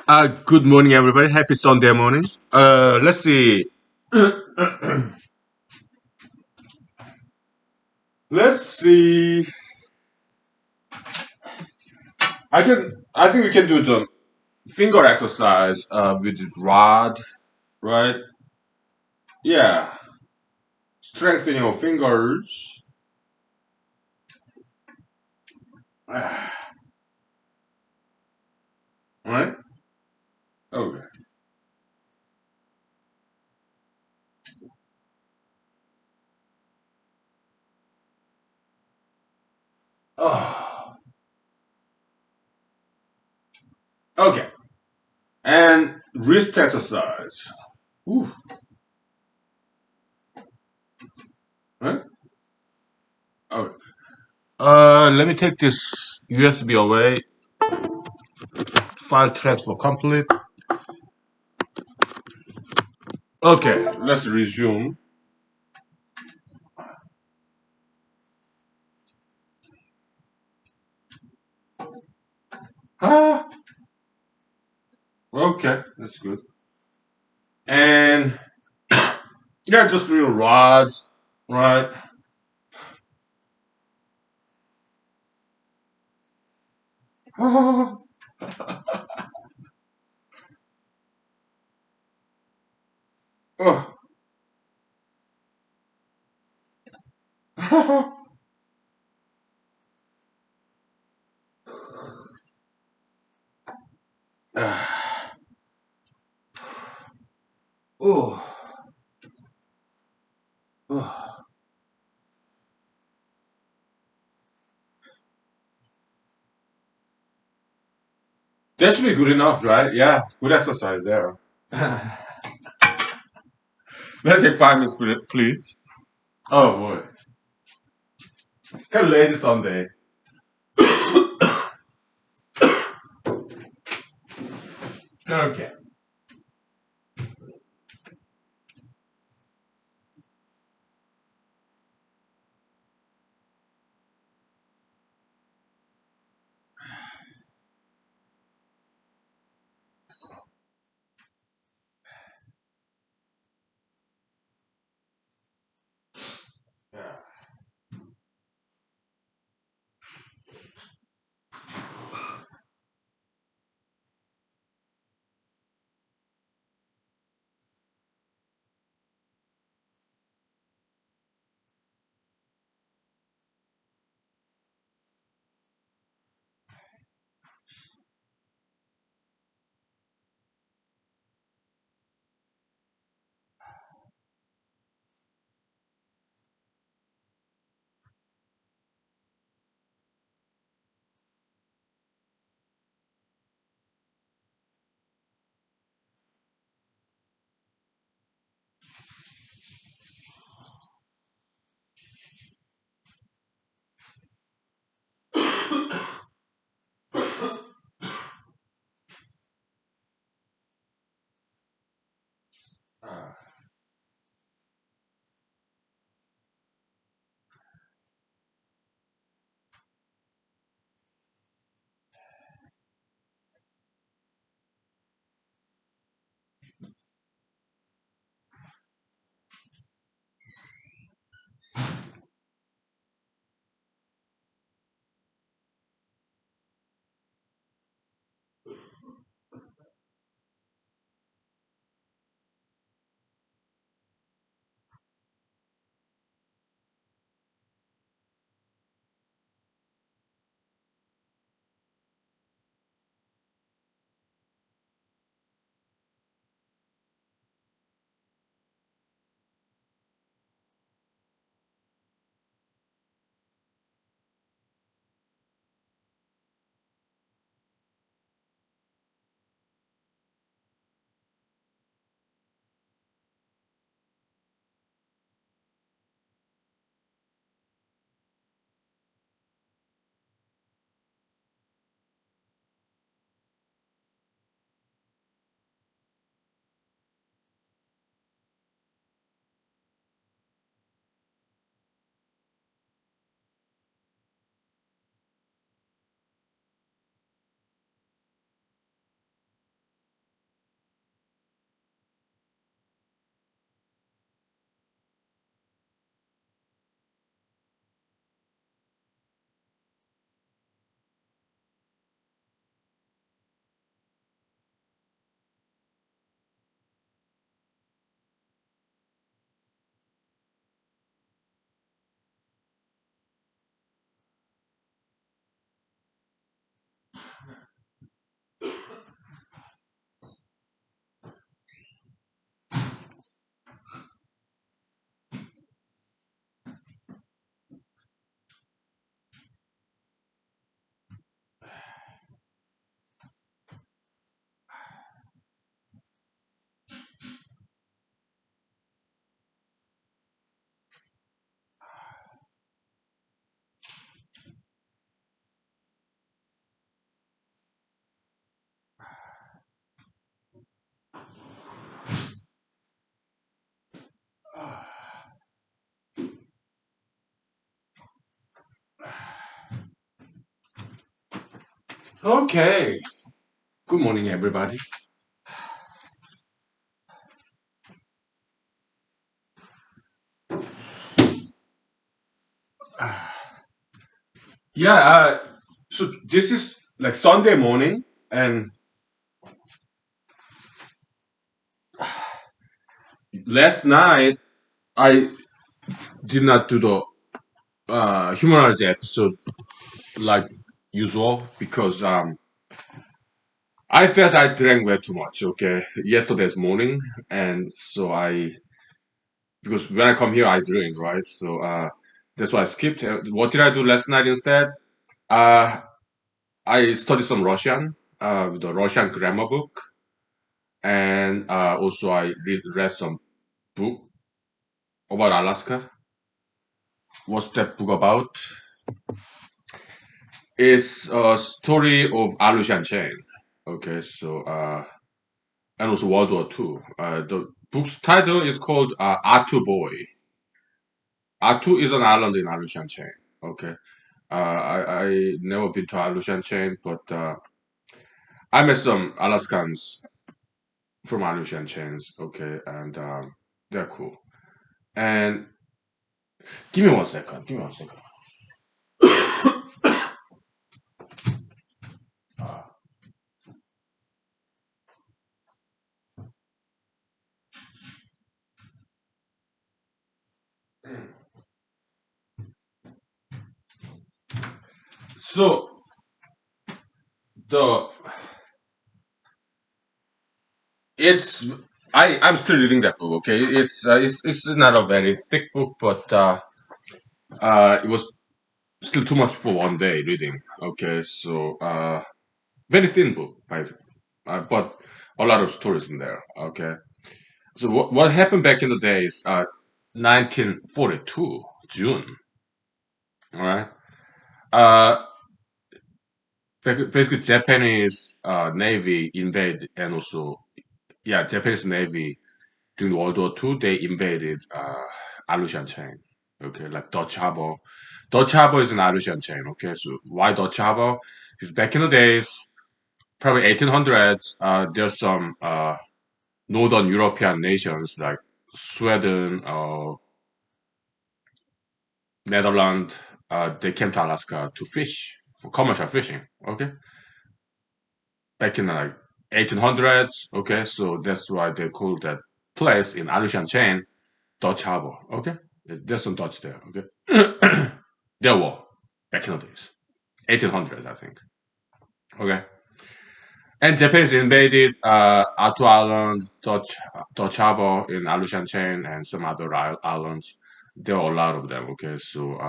Good morning, everybody. Happy Sunday morning. Let's see. Let's see. I think we can do some finger exercise with rod, right? Yeah, strengthening your fingers. Right? Okay. Oh, okay. And wrist exercise. Ooh. Right? Okay. Let me take this USB away. File transfer complete. Okay, let's resume. Ah, okay, that's good. And yeah, just real rods, right? Oh, oh, oh, oh. That should be good enough, right? Yeah, good exercise there. Let's take 5 minutes, please. Oh boy, kind of lazy Sunday. Okay. Yeah. Okay. Good morning, everybody. Yeah. So this is like Sunday morning, and last night I did not do the humanology episode like usual because I felt I drank way too much. Okay, yesterday's morning, and so I because when I come here I drink, right? So that's why I skipped. What did I do last night instead? Uh, I studied some Russian, the Russian grammar book, and also I read some book about Alaska. What's that book about? It's a story of Aleutian chain. Okay, so and also World War Two. The book's title is called Atu Boy. Atu is an island in Aleutian chain. Okay, I never been to Aleutian chain, but I met some Alaskans from Aleutian chains. Okay, and they're cool. And give me 1 second. Give me 1 second. Uh, so the it's I'm still reading that book. Okay, it's not a very thick book, but it was still too much for 1 day reading. Okay, so very thin book, right? But a lot of stories in there. Okay, so what happened back in the days? 1942 June. All right. Uh, basically Japanese Navy invade and also yeah Japanese Navy during World War II, they invaded Aleutian chain. Okay, like Dutch Harbor. Dutch Harbor is an Aleutian chain. Okay, so why Dutch Harbor? Because back in the days, probably 1800s, there's some northern European nations like Sweden or Netherlands. They came to Alaska to fish for commercial fishing. Okay, back in like 1800s. Okay, so that's why they call that place in Aleutian chain Dutch Harbor. Okay, there's some Dutch there. Okay, there were back in the days, 1800s, I think. Okay, and Japanese invaded Attu Island, Dutch Harbor in Aleutian Chain, and some other islands. There were a lot of them. Okay, so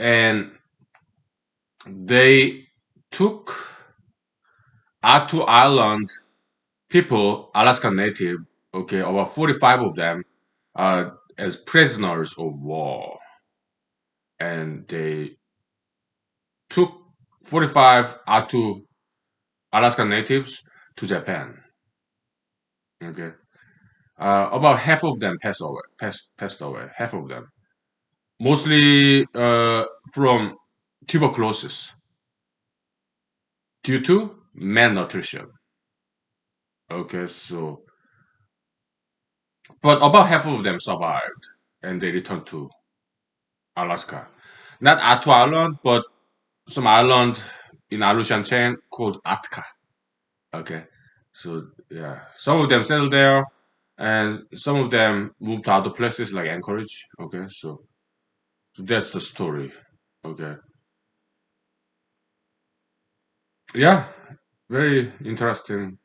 and they took Attu Island people, Alaska Native. Okay, about 45 of them, as prisoners of war, and they took 45 Attu Alaska natives to Japan. Okay, about half of them passed away. Half of them, mostly from tuberculosis due to malnutrition. Okay, so but about half of them survived and they returned to Alaska. Not Attu Island, but some island in Aleutian chain called Atka. Okay, so yeah, some of them settled there, and some of them moved to other places like Anchorage. Okay, so that's the story. Okay, yeah, very interesting.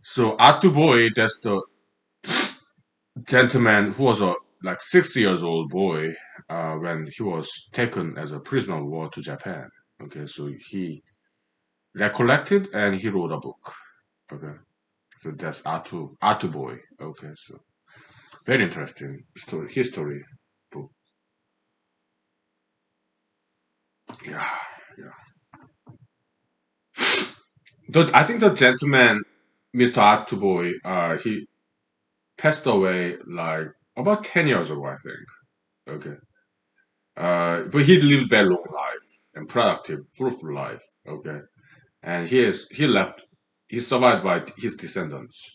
So Atu Boy, that's the gentleman who was a like 6 years old boy when he was taken as a prisoner of war to Japan. Okay, so he recollected and he wrote a book. Okay, so that's Atu Boy. Okay, so very interesting story, history book. Yeah, yeah. I think the gentleman, Mr. Atuboy, he passed away like about 10 years ago, I think. Okay. But he lived very long life and productive, fruitful life. Okay, and he left. He survived by his descendants,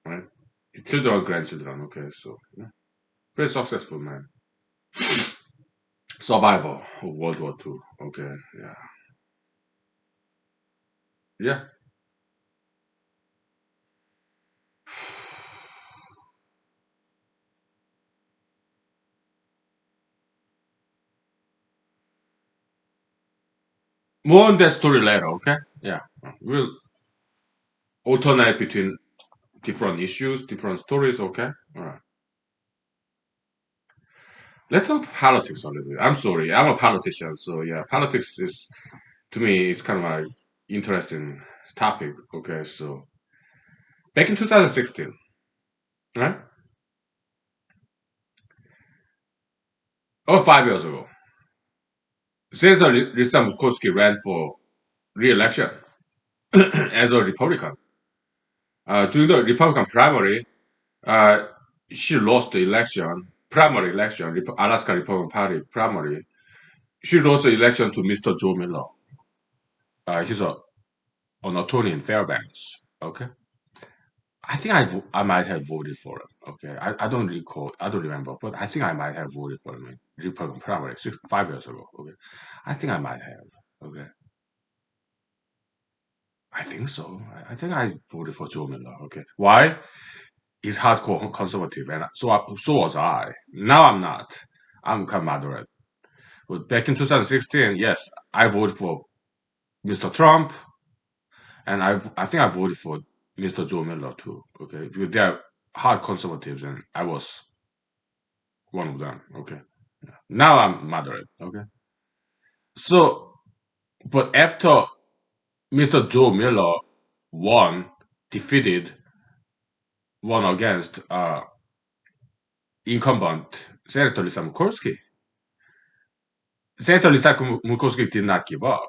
right? His children, grandchildren. Okay, so yeah, very successful man. Survivor of World War II. Okay, yeah, yeah. More on that story later. Okay, yeah. We'll alternate between different issues, different stories. Okay, all right. Let's talk politics a little bit. I'm sorry, I'm a politician, so yeah, politics is to me it's kind of an interesting topic. Okay, so back in 2016, right? Oh, 5 years ago, Senator Lisa Murkowski ran for re-election as a Republican. During the Republican primary, uh, she lost the election, primary election, Alaska Republican Party primary. She lost the election to Mr. Joe Miller. He's an attorney in Fairbanks. Okay. I think I might have voted for him. Okay, I don't recall, I don't remember, but I think I might have voted for him in Republican primary 5 years ago. Okay, I think I might have. Okay, I think so. I think I voted for Joe Miller. Okay, why? He's hardcore conservative, and so was I. Now I'm not. I'm kind of moderate. But back in 2016, yes, I voted for Mr. Trump, and I think I voted for Mr. Joe Miller too. Okay, because they're hard conservatives, and I was one of them. Okay. Now I'm moderate. Okay. So, but after Mr. Joe Miller won, defeated, won against incumbent Senator Lisa Murkowski, Senator Lisa Murkowski did not give up.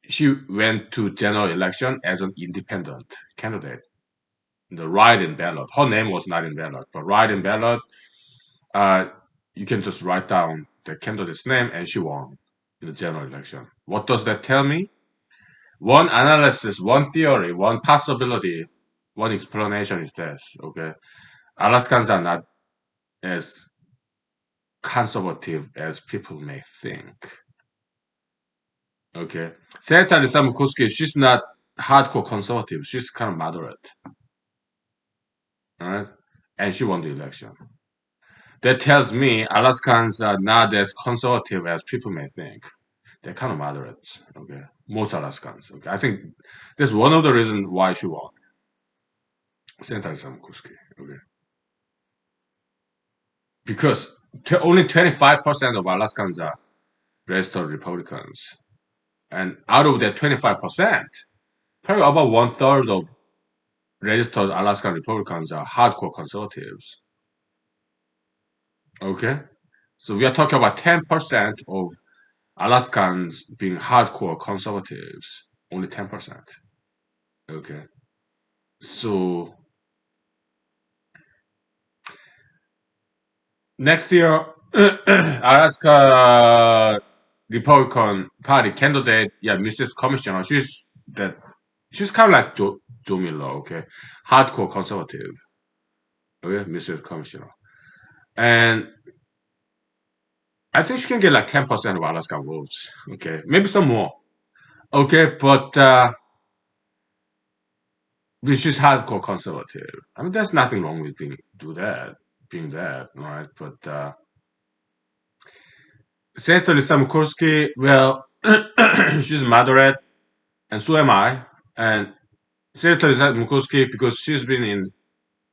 She went to general election as an independent candidate. The write-in ballot. Her name was not in ballot, but write-in ballot. Uh, you can just write down the candidate's name, and she won in the general election. What does that tell me? One analysis, one theory, one possibility, one explanation is this. Okay, Alaskans are not as conservative as people may think. Okay, Senator Lisa Murkowski, she's not hardcore conservative. She's kind of moderate, all right? And she won the election. That tells me Alaskans are not as conservative as people may think. They're kind of moderates. Okay, most Alaskans. Okay, I think that's one of the reasons why she won. Senator Lisa Murkowski. Okay, because only 25% of Alaskans are registered Republicans. And out of that 25%, probably about one third of registered Alaskan Republicans are hardcore conservatives. Okay? So we are talking about 10% of Alaskans being hardcore conservatives. Only 10%. Okay. So next year, Alaska Republican Party candidate, yeah, Mrs. Commissioner, she's kind of like Joe Miller, okay, hardcore conservative, okay, Mrs. Commissioner, and I think she can get like 10% of Alaska votes, okay, maybe some more, okay, but she's hardcore conservative. I mean, there's nothing wrong with being that, right? But Senator Lisa Murkowski, well, she's moderate, and so am I. And Senator Lisa Murkowski, because she's been in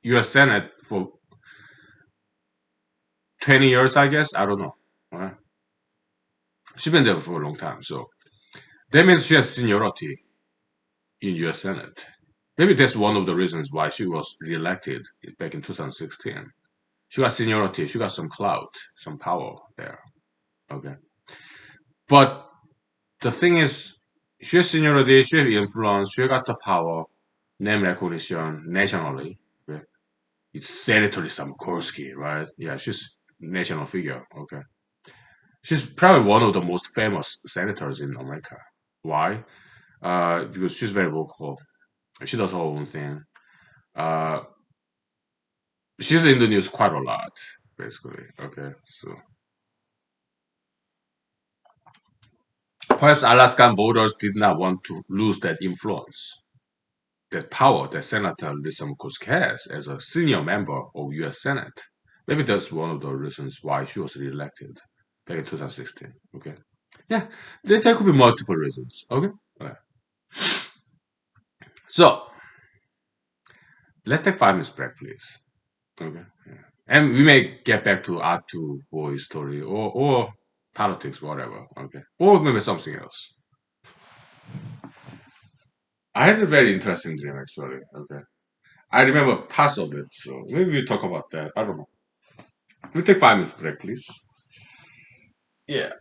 U.S. Senate for 20 years, I guess. I don't know. Right? She's been there for a long time. So that means she has seniority in U.S. Senate. Maybe that's one of the reasons why she was reelected back in 2016. She got seniority. She got some clout, some power there. Okay. But the thing is, she has seniority, she has influence, she got the power, name recognition nationally. Okay? It's Senator Samkorsky, right? Yeah, she's national figure. Okay. She's probably one of the most famous senators in America. Why? Because she's very vocal. She does her own thing. Uh, she's in the news quite a lot, basically. Okay, so perhaps Alaskan voters did not want to lose that influence, that power that Senator Lisa Murkowski has as a senior member of U.S. Senate. Maybe that's one of the reasons why she was reelected back in 2016. Okay, yeah, there could be multiple reasons. Okay, all right. So let's take 5 minutes break, please. Okay, yeah. And we may get back to art to boy story or politics, whatever. Okay, or maybe something else. I had a very interesting dream actually. Okay, I remember parts of it, so maybe we talk about that. I don't know. We take 5 minutes break, please. Yeah.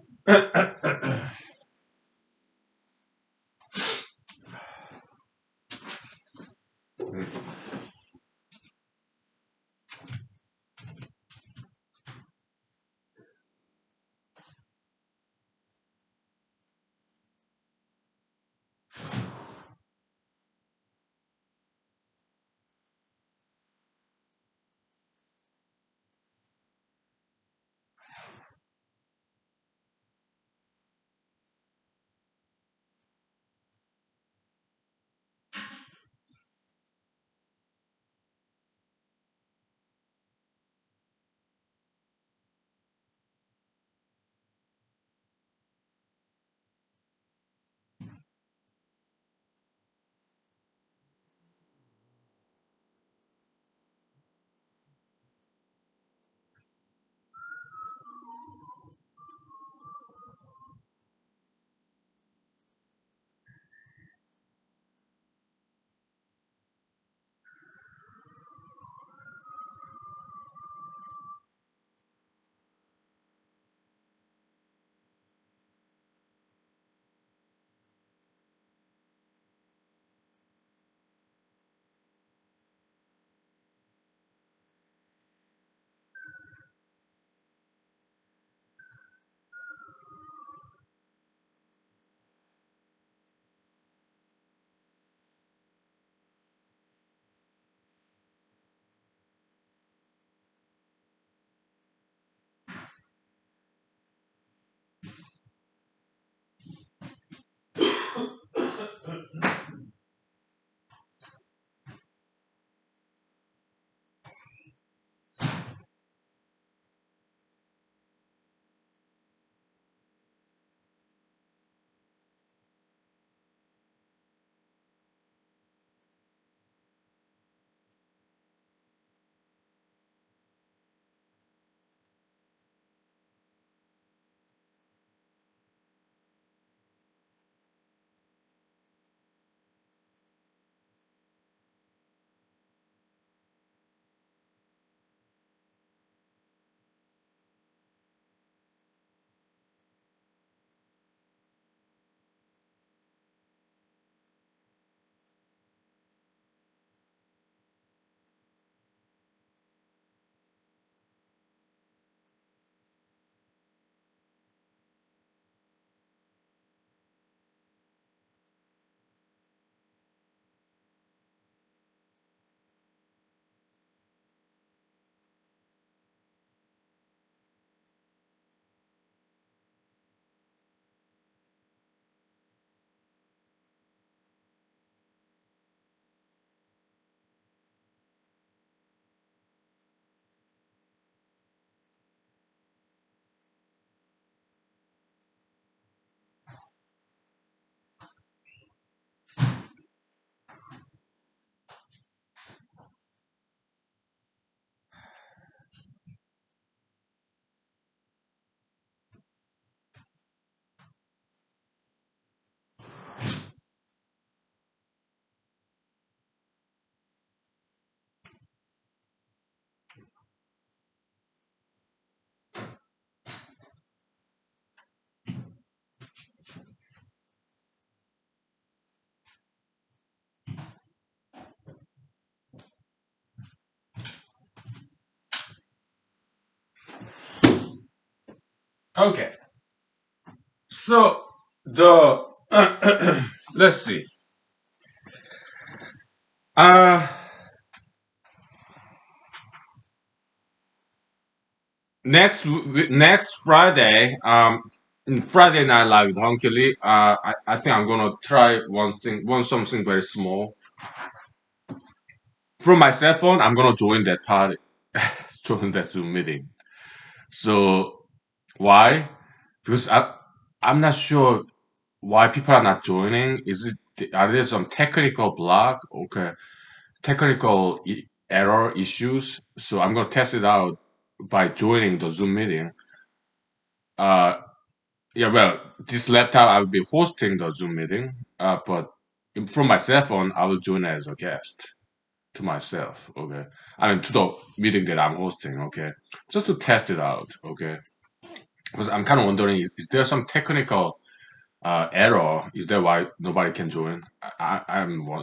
Okay. So the let's see. Uh next Friday, in Friday Night Live with Honky Lee, I think I'm gonna try one something very small from my cell phone. I'm gonna join that party, join that Zoom meeting. So why? Because I'm not sure why people are not joining. Are there some technical block? Okay, technical error issues. So I'm gonna test it out by joining the Zoom meeting. Uh, yeah, well, this laptop I will be hosting the Zoom meeting. But from my cell phone, I will join as a guest to myself. Okay, I mean to the meeting that I'm hosting. Okay, just to test it out. Okay, because I'm kind of wondering, is there some technical error? Is that why nobody can join?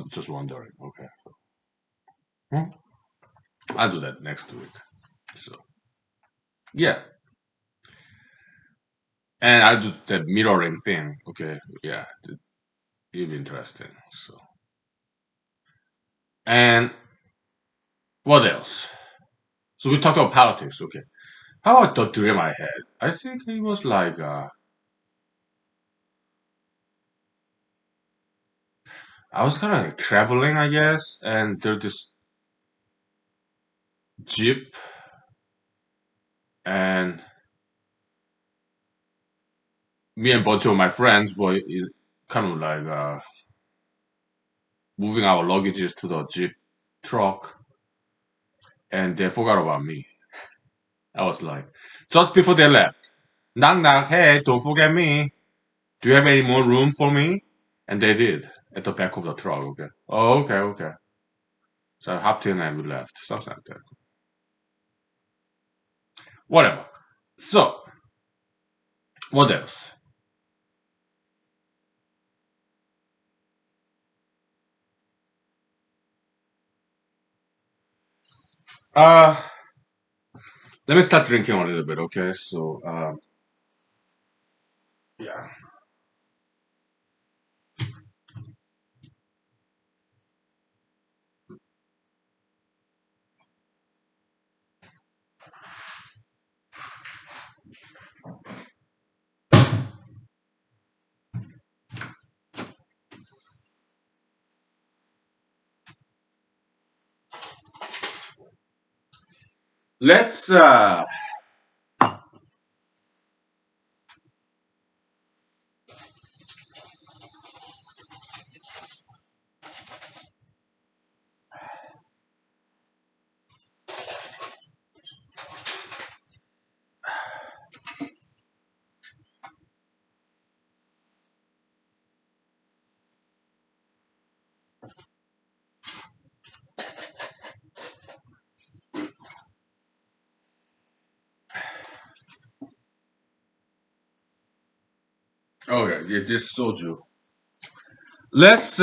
Just wondering. Okay, Hmm? I'll do that next week. So yeah, and I'll do that mirroring thing. Okay, yeah, it'll be interesting. So and what else? So we talk about politics. Okay, how about the dream I had? I think it was like I was kind of like traveling, I guess, and there's this jeep, and me and a bunch of my friends were kind of like moving our luggages to the jeep truck, and they forgot about me. I was like, just before they left, knock knock, hey, don't forget me. Do you have any more room for me? And they did at the back of the truck. Okay. Oh, okay, okay. So I hopped in and we left. Something like that. Whatever. So, what else? Uh, Let me start drinking a little bit, okay? So, yeah. Let's, okay, yeah, this soju. Let's,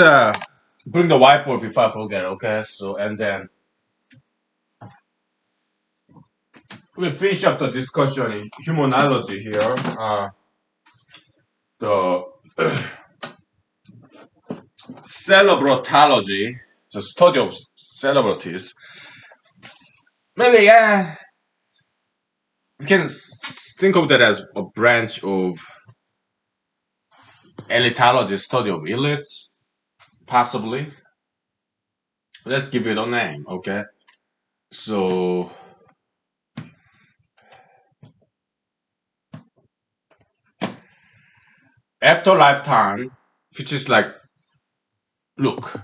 bring the whiteboard before I forget, okay? So, and then we'll finish up the discussion in humanology here. The cerebrotology, the study of celebrities. Maybe, yeah, we can think of that as a branch of elitology, study of elites, possibly. Let's give it a name, okay? So, after lifetime, which is like, look,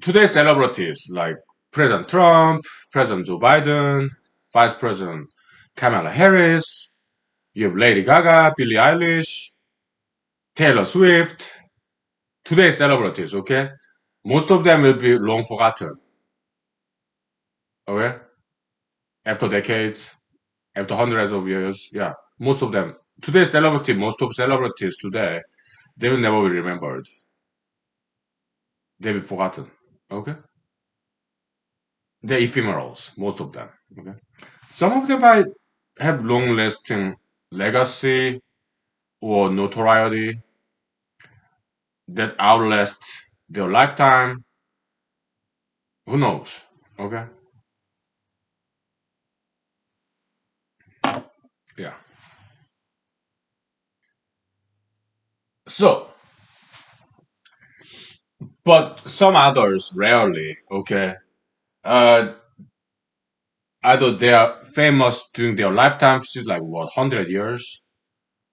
today's celebrities like President Trump, President Joe Biden, Vice President Kamala Harris, you have Lady Gaga, Billie Eilish, Taylor Swift, today's celebrities, okay? Most of them will be long forgotten, okay? After decades, after hundreds of years, yeah, most of them. Today's celebrity, most of celebrities today, they will never be remembered. They'll be forgotten, okay? They're ephemerals, most of them, okay? Some of them might have long-lasting legacy, or notoriety that outlast their lifetime. Who knows? Okay. Yeah. So, but some others rarely. Okay. Uh, Either they are famous during their lifetime, which is like what 100 years.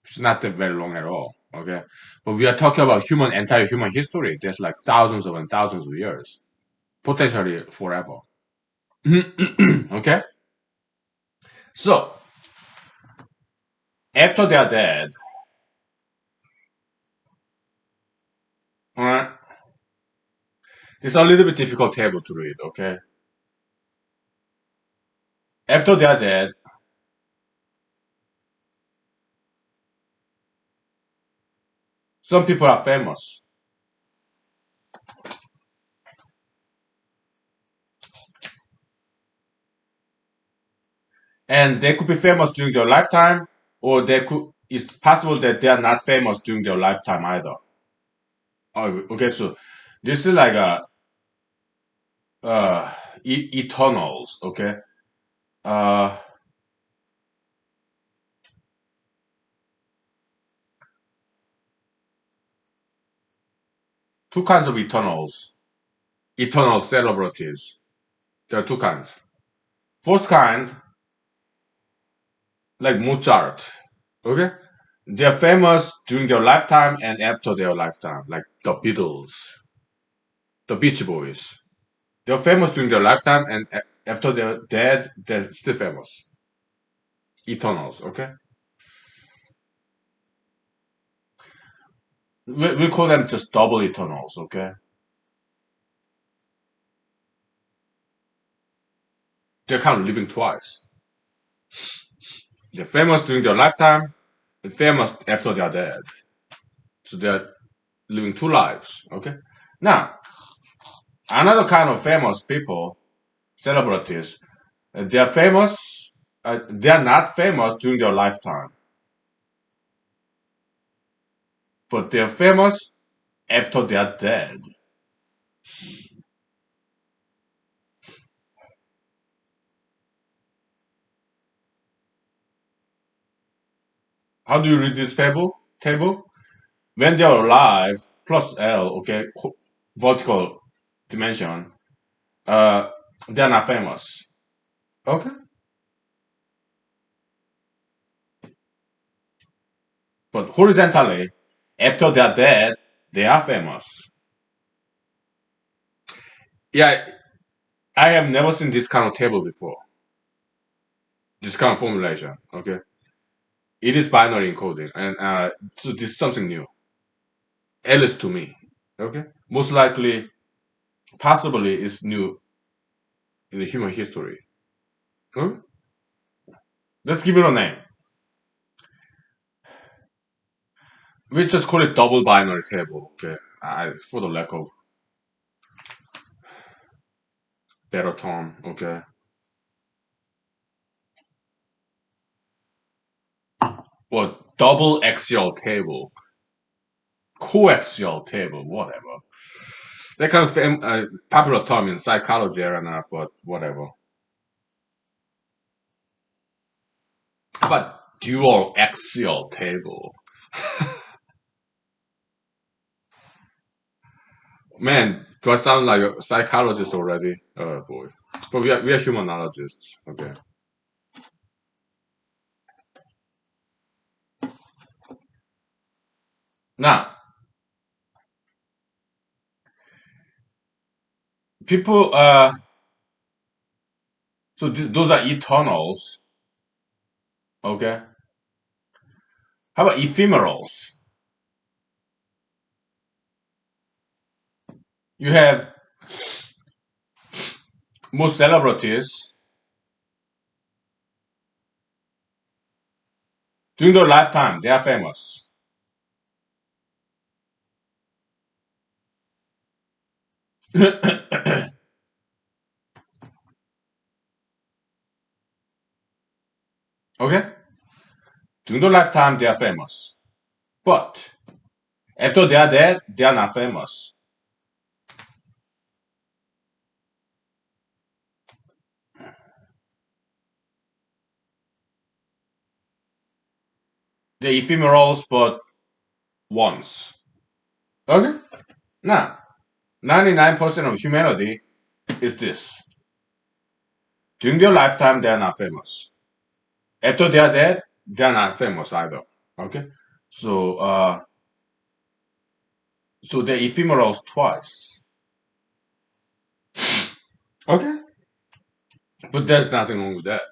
It's not that very long at all. Okay. But we are talking about entire human history. There's like thousands of and thousands of years, potentially forever. Okay. So after they are dead, alright, it's a little bit difficult table to read. Okay. After they are dead, some people are famous, and they could be famous during their lifetime, or they could. It's possible that they are not famous during their lifetime either. Oh, okay. So this is like a Eternals. Okay. Uh, Two kinds of Eternals. Eternal celebrities. There are two kinds. First kind, like Mozart. Okay. They are famous during their lifetime and after their lifetime, like the Beatles, the Beach Boys. They're famous during their lifetime and after they're dead, they're still famous. Eternals. Okay. We call them just double Eternals. Okay. They're kind of living twice. They're famous during their lifetime and famous after they're dead. So they're living two lives. Okay. Now, another kind of famous people, celebrities, they're famous. They're not famous during their lifetime, but they're famous after they're dead. How do you read this table? When they're alive, plus L, okay, vertical dimension, uh, they're not famous. Okay? But horizontally, after they're dead, they are famous. Yeah, I have never seen this kind of table before. This kind of formulation. Okay? It is binary encoding, and so this is something new, at least to me. Okay? Most likely, possibly, is new in the human history. Okay? Let's give it a name. We just call it double binary table. Okay? For the lack of better term. Okay? Well, double axial table, coaxial table, whatever. That kind of popular term in psychology arena, but whatever. How about dual axial table? Man, do I sound like a psychologist already? Oh boy. But we are humanologists. Okay. Now, people, so those are eternals. Okay. How about ephemerals? You have most celebrities during their lifetime, they are famous. Okay. During their lifetime, they are famous. But after they are dead, they are not famous. They're ephemerals, but once. Okay? Now, 99% of humanity is this. During their lifetime, they are not famous. After they are dead, they are not famous either. Okay? So, so they're ephemerals twice. Okay? But there's nothing wrong with that.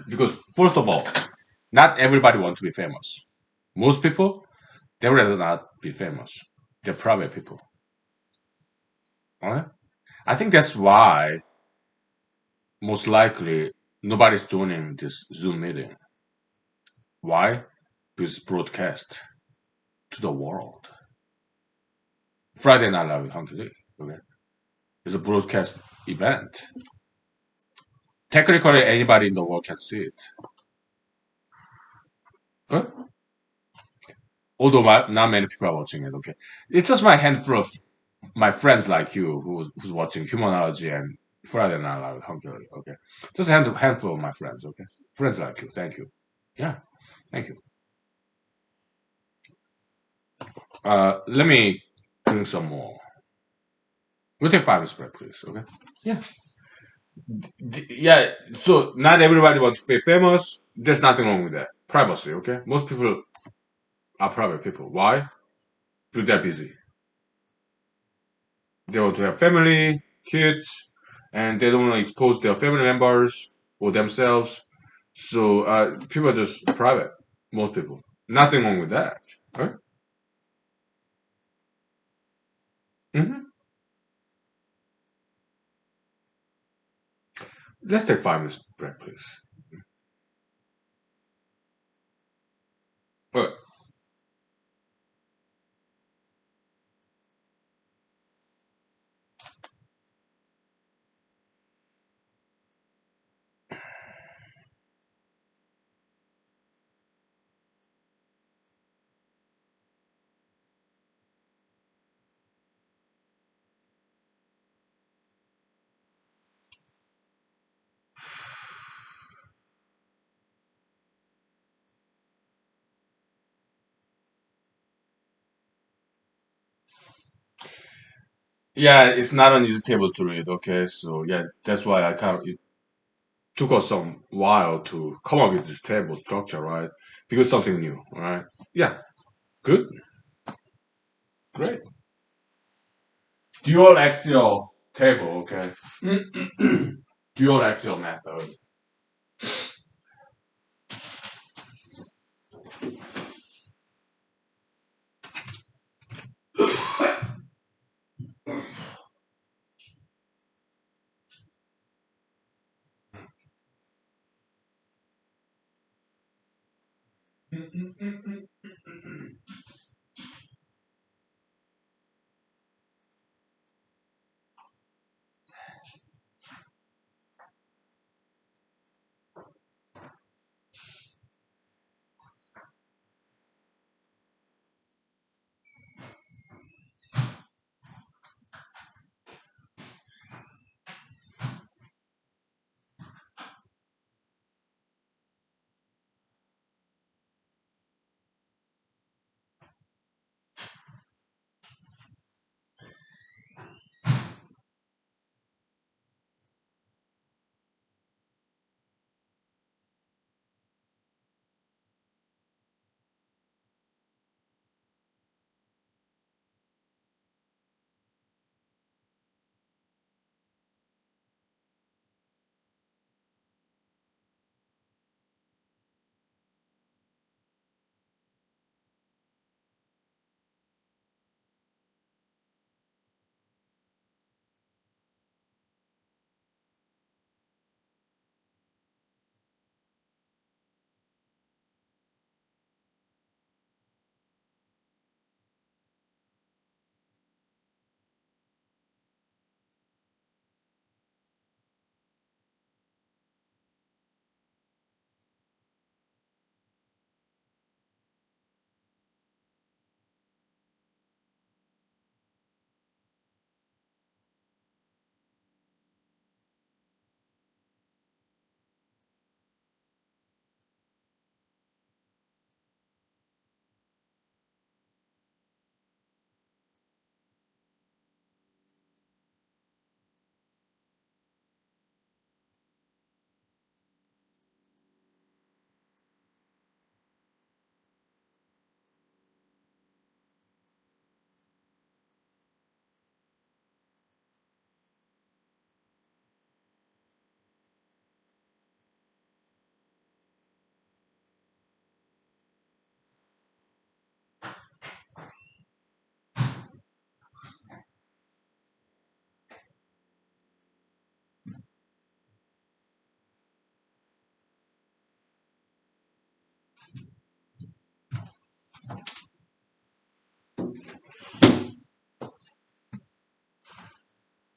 Because, first of all, not everybody wants to be famous. Most people, they rather not be famous. They're private people. Okay? I think that's why, most likely, nobody's joining this Zoom meeting. Why? Because it's broadcast to the world. Friday Night Live with Hunky Lee. Okay? It's a broadcast event. Technically, anybody in the world can see it. Huh? Although not many people are watching it. Okay, it's just my handful of my friends like you who's watching humanology and Friday Night Live with Hunky Lee. Okay, just a handful of my friends. Okay, friends like you. Thank you. Yeah, thank you. Let me drink some more. We'll take 5 minutes break, please. Okay. Yeah. Yeah. So not everybody wants to be famous. There's nothing wrong with that. Privacy. Okay. Most people are private people. Why? Because they're busy. They want to have family, kids, and they don't want to expose their family members or themselves. So people are just private. Most people. Nothing wrong with that. Right? Hmm. Let's take 5 minutes break, please. All right. Yeah, it's not an easy table to read. Okay, so yeah, that's why I kind of it took us some while to come up with this table structure, right? Because something new, right? Yeah, good, great. Dual axial table, okay. Dual axial method.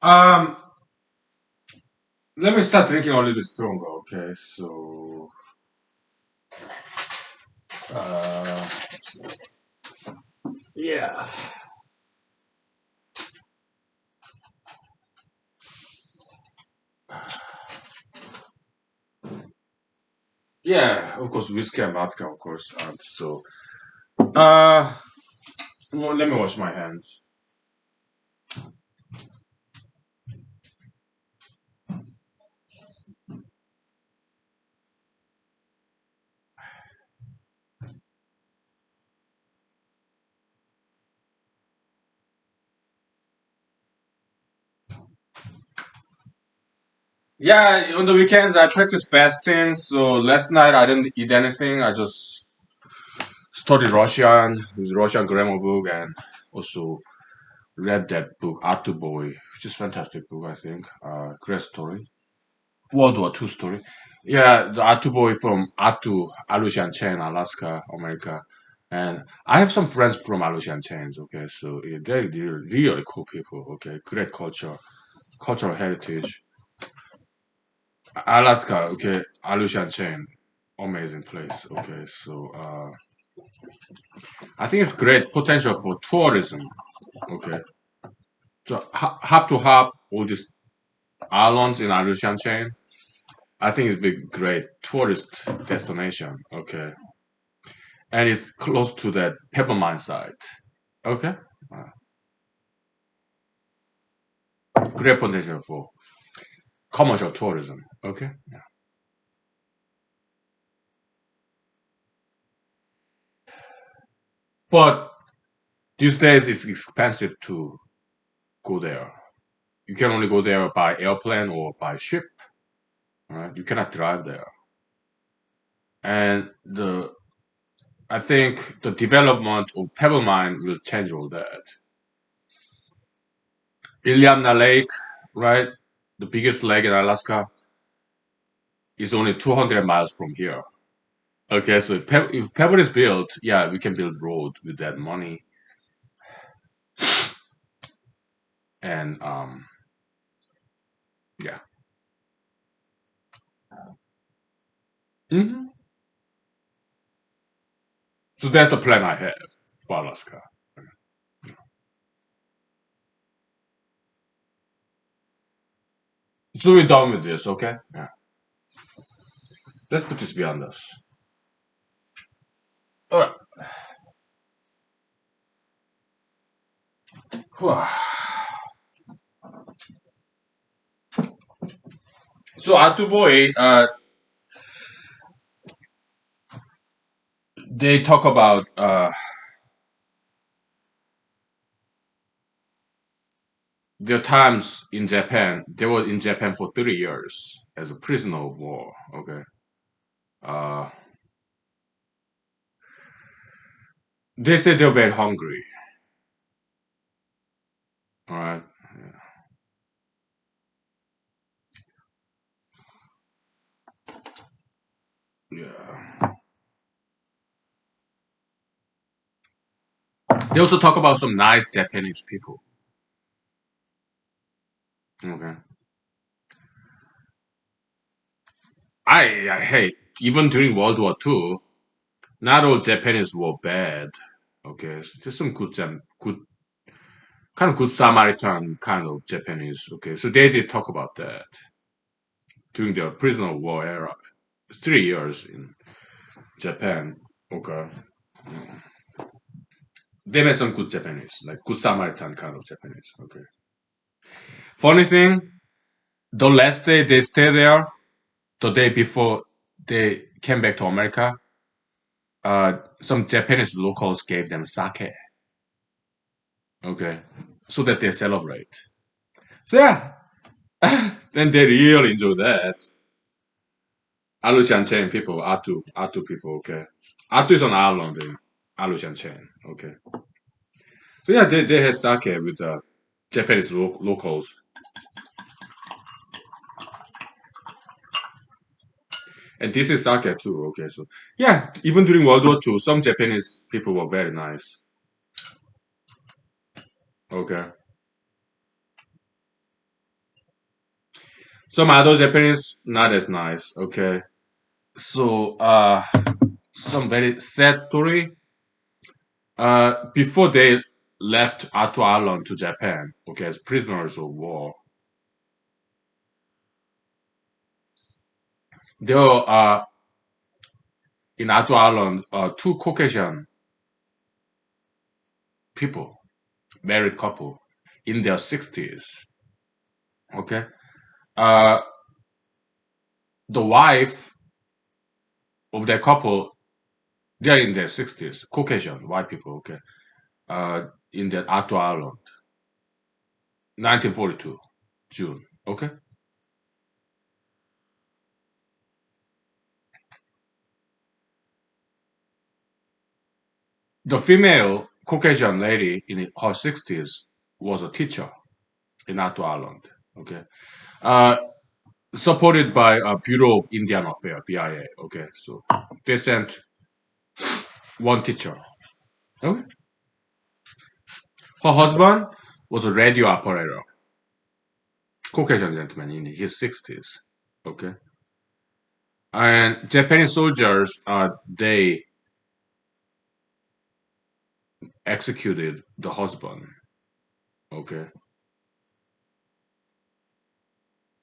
Um, let me start drinking a little bit stronger. Okay, so uh, yeah, yeah. Of course, whiskey and vodka, of course. Uh, well, let me wash my hands. Yeah, on the weekends I practice fasting. So last night I didn't eat anything. I just studied Russian with Russian grammar book and also read that book Art to Boy, which is fantastic book. I think great story. World War II story. Yeah, the Atu boy from Atu, Aleutian Chain, Alaska, America. And I have some friends from Aleutian Chains, okay, so yeah, they're really, really cool people, okay, great culture, cultural heritage. Alaska, okay, Aleutian Chain, amazing place, okay, so I think it's great potential for tourism, okay. So hop to hop, all these islands in Aleutian Chain, I think it's big, great tourist destination, okay. And it's close to that pepper mine site. Okay, great potential for commercial tourism. Okay, yeah. But these days it's expensive to go there. You can only go there by airplane or by ship. Right? You cannot drive there. And the I think the development of pebble mine will change all that. Iliamna Lake, right? The biggest lake in Alaska is only 200 miles from here. Okay, so if Pebble is built, yeah, we can build road with that money, and yeah. hmm So that's the plan I have for Alaska. So we're done with this, okay? Yeah. Let's put this behind us. All right. Whew. So Atuboy, they talk about their times in Japan. They were in Japan for 30 years as a prisoner of war. Okay. Uh, they said they're very hungry. All right. Yeah. They also talk about some nice Japanese people. Okay. I hate even during World War II. Not all Japanese were bad. Okay, so there's some good kind of good Samaritan kind of Japanese. Okay, so they did talk about that during the prisoner of war era. 3 years in Japan. Okay, they made some good Japanese, like good Samaritan kind of Japanese. Okay. Funny thing, the last day they stay there, the day before they came back to America, some Japanese locals gave them sake. Okay, so that they celebrate. So yeah, then they really enjoy that. Aleutian chain people, Atu people, okay. Atu is an island in Aleutian chain, okay. So yeah, they had sake with Japanese locals. And this is sake too, okay. So yeah, even during World War II, some Japanese people were very nice. Okay. Some other Japanese not as nice. Okay, so some very sad story. Before they left Atu Island to Japan, okay, as prisoners of war, there were in Atu Island two Caucasian people, married couple, in their 60s. Okay, uh, the wife of that couple, they're in their 60s, Caucasian white people. Okay, in that Atu Island, 1942, June. Okay, the female Caucasian lady in her 60s was a teacher in Atu Island. Okay, uh, supported by Bureau of Indian Affairs (BIA). Okay, so they sent one teacher. Okay, her husband was a radio operator, Caucasian gentleman in his 60s. Okay, and Japanese soldiers they executed the husband. Okay,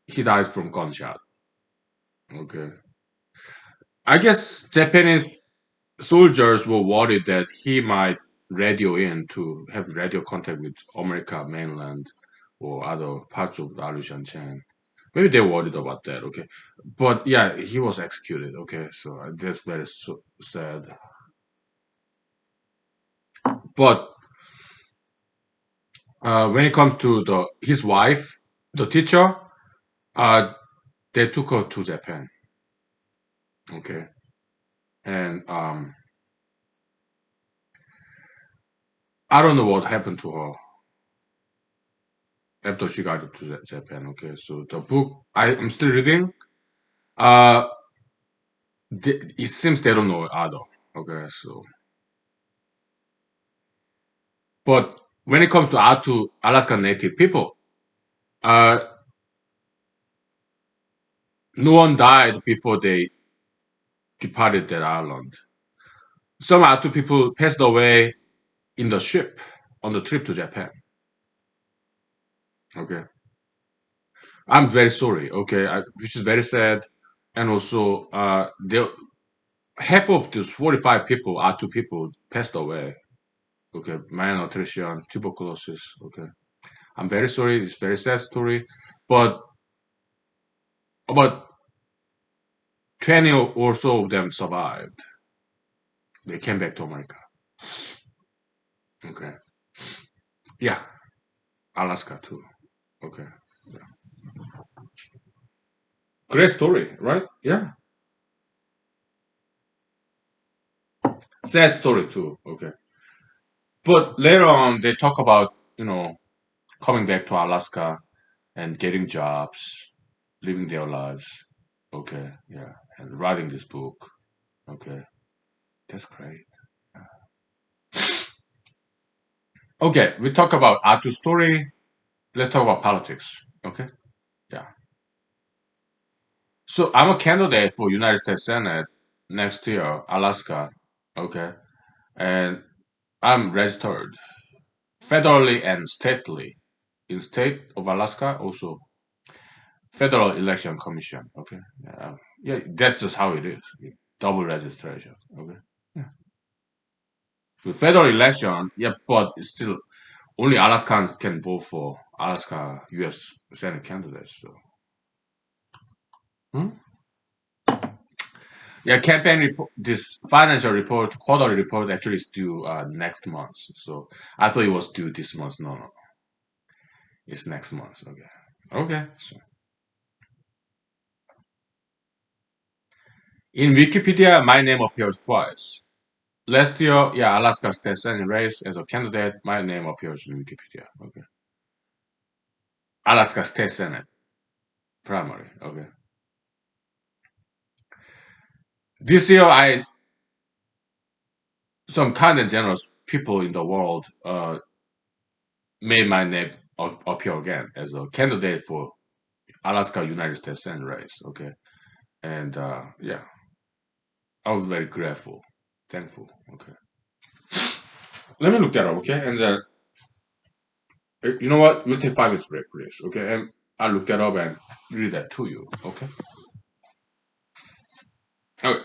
he died from gunshot. Okay, I guess Japanese soldiers were worried that he might radio in to have radio contact with America mainland or other parts of the Aleutian chain. Maybe they worried about that. Okay, but yeah, he was executed. Okay, so that's very sad. But when it comes to the his wife, the teacher, uh, they took her to Japan. Okay, and I don't know what happened to her after she got to Japan. Okay, so the book I'm still reading. Uh, it seems they don't know either. Okay, so but when it comes to Atu Alaska Native people, uh, no one died before they departed that island. Some Atu people passed away in the ship on the trip to Japan. Okay, I'm very sorry. Okay, which is very sad, and also half of these 45 people, Atu people, passed away. Okay, malnutrition, tuberculosis. Okay, I'm very sorry. It's a very sad story, but about 20 or so of them survived. They came back to America. Okay. Yeah. Alaska too. Okay. Yeah. Great story, right? Yeah. Sad story too. Okay. But later on, they talk about, coming back to Alaska and getting jobs, living their lives. Okay. Yeah. And writing this book. Okay. That's great. Okay. We talk about Atu story. Let's talk about politics. Okay. Yeah. So I'm a candidate for United States Senate next year, Alaska. Okay, and I'm registered federally and stately. In state of Alaska, also Federal Election Commission. Okay, yeah, that's just how it is. Double registration. Okay, yeah. With federal election, yeah, but it's still only Alaskans can vote for Alaska U.S. Senate candidates. So. Hmm? Yeah, campaign report. This financial report, quarterly report, actually is due next month. So I thought it was due this month. No, no, it's next month. Okay, okay. So in Wikipedia, my name appears twice. Last year, yeah, Alaska State Senate race as a candidate, my name appears in Wikipedia. Okay, Alaska State Senate primary. Okay, this year, I some kind and generous people in the world made my name appear again as a candidate for Alaska United States Senate race. Okay, and yeah, I was very grateful, thankful. Okay, let me look that up. Okay, and then you know what? We'll take 5 minutes break, please. Okay, and I'll look that up and read that to you. Okay. Okay.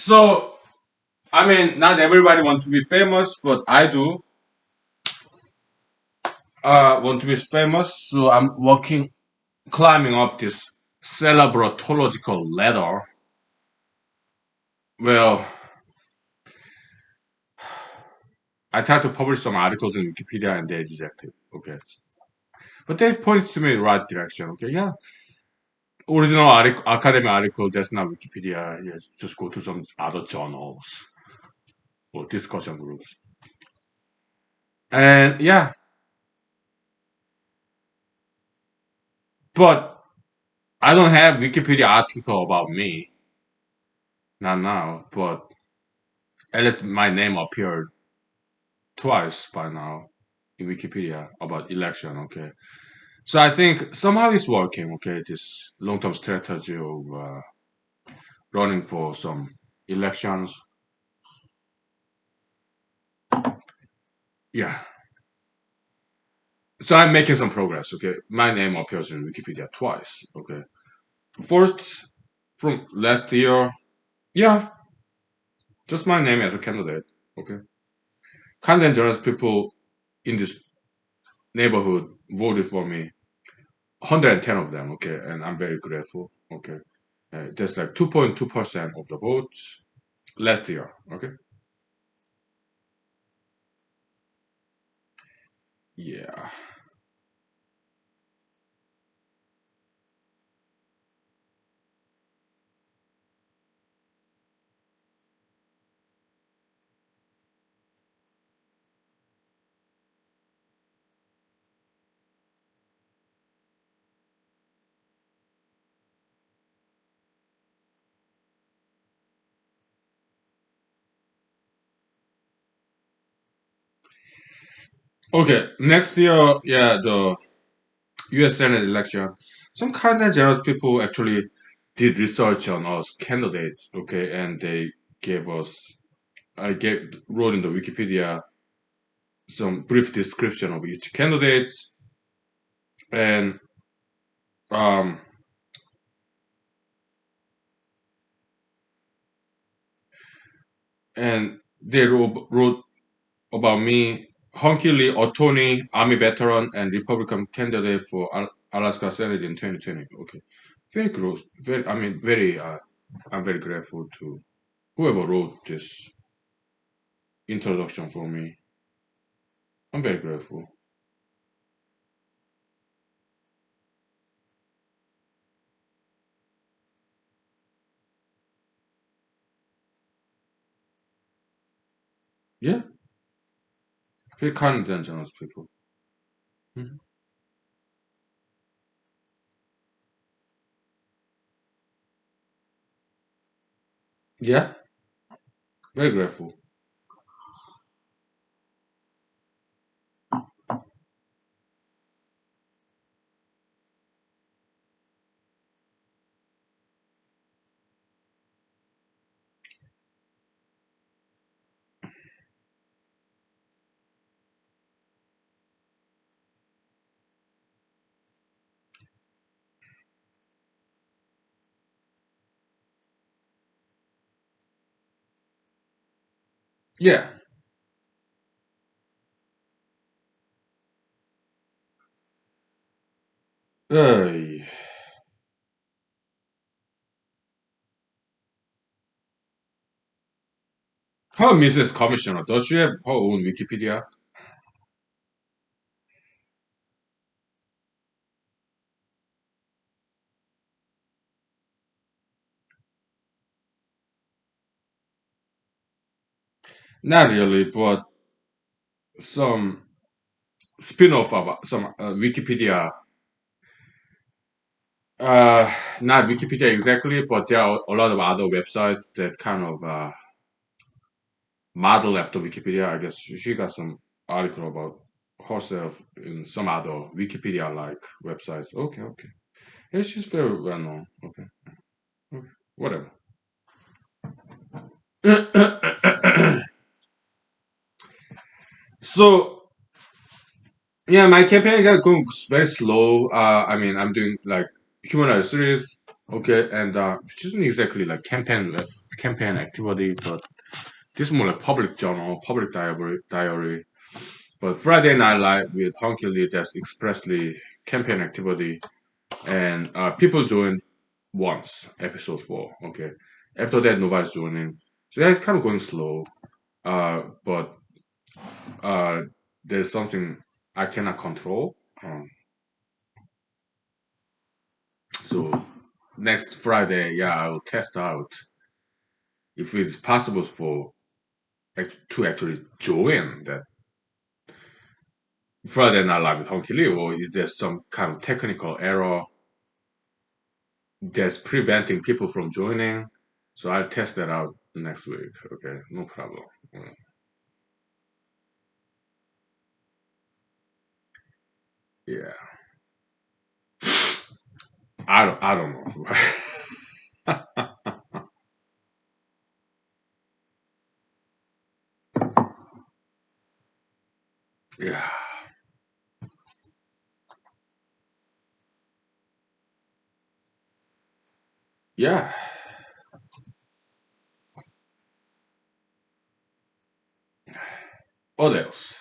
So I mean, not everybody want to be famous, but I do want to be famous. So I'm working, climbing up this celebratological ladder. Well, I tried to publish some articles in Wikipedia and they rejected. Okay, but they pointed to me in the right direction. Okay, yeah, original article, academic article. That's not Wikipedia. Yeah, just go to some other journals or discussion groups. And yeah, but I don't have Wikipedia article about me. Not now, but at least my name appeared twice by now in Wikipedia about election. Okay, so I think somehow it's working. Okay, this long-term strategy of running for some elections. Yeah, so I'm making some progress. Okay, my name appears in Wikipedia twice. Okay, first from last year. Yeah, just my name as a candidate. Okay, kind and generous people in this neighborhood voted for me. 110 of them. Okay, and I'm very grateful. Okay, that's like 2.2% of the votes last year. Okay, yeah. Okay, next year, yeah, the U.S. Senate election. Some kind and generous people actually did research on us candidates. Okay, and they gave us, I gave wrote in the Wikipedia some brief description of each candidates, and um, they wrote about me, Hunky Lee, attorney, army veteran, and Republican candidate for Alaska Senate in 2020. Okay, very close. Very, I mean, very. I'm very grateful to whoever wrote this introduction for me. I'm very grateful. Yeah, very kind and generous people. Mhm. Yeah, very grateful. Yeah. Hey. Her Mrs. Commissioner, does she have her own Wikipedia? Not really, but some spin-off of some Wikipedia. Uh, Not Wikipedia exactly, but there are a lot of other websites that kind of model after Wikipedia. I guess she got some article about herself in some other Wikipedia-like websites. Okay, okay. Yeah, she's very well known. Okay, okay. Whatever. So yeah, my campaign got going very slow. I mean, I'm doing like humanized series, okay, and which isn't exactly like campaign campaign activity, but this is more like public journal, public diary. But Friday Night Live with Honky Lee, that's expressly campaign activity, and people joined once, episode 4. Okay, after that nobody's joining, so yeah, it's kind of going slow. But uh, there's something I cannot control. So next Friday, yeah, I will test out if it is possible for to actually join that Friday Night Live with Honky Lee, or is there some kind of technical error that's preventing people from joining? So I'll test that out next week. Okay, no problem. Yeah, I don't know. Yeah, yeah. What else?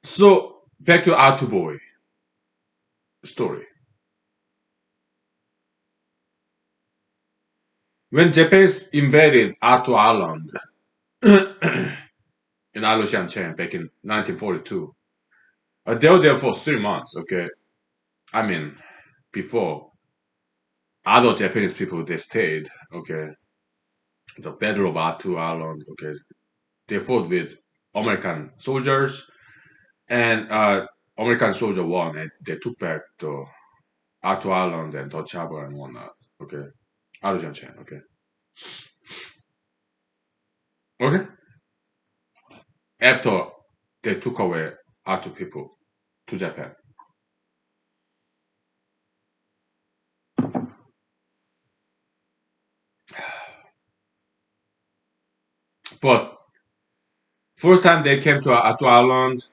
So back to Atu Boy story. When Japanese invaded Atu Island in Alotian back in 1942, they were there for 3 months. Okay, I mean before other Japanese people they stayed. Okay, the Battle of Atu Island. Okay, they fought with American soldiers, and American soldier won, and they took back the Atu Island and Dutch Harbor and whatnot. Okay, Alotian. Okay, okay. After they took away Atu people to Japan, but first time they came to Atu Island,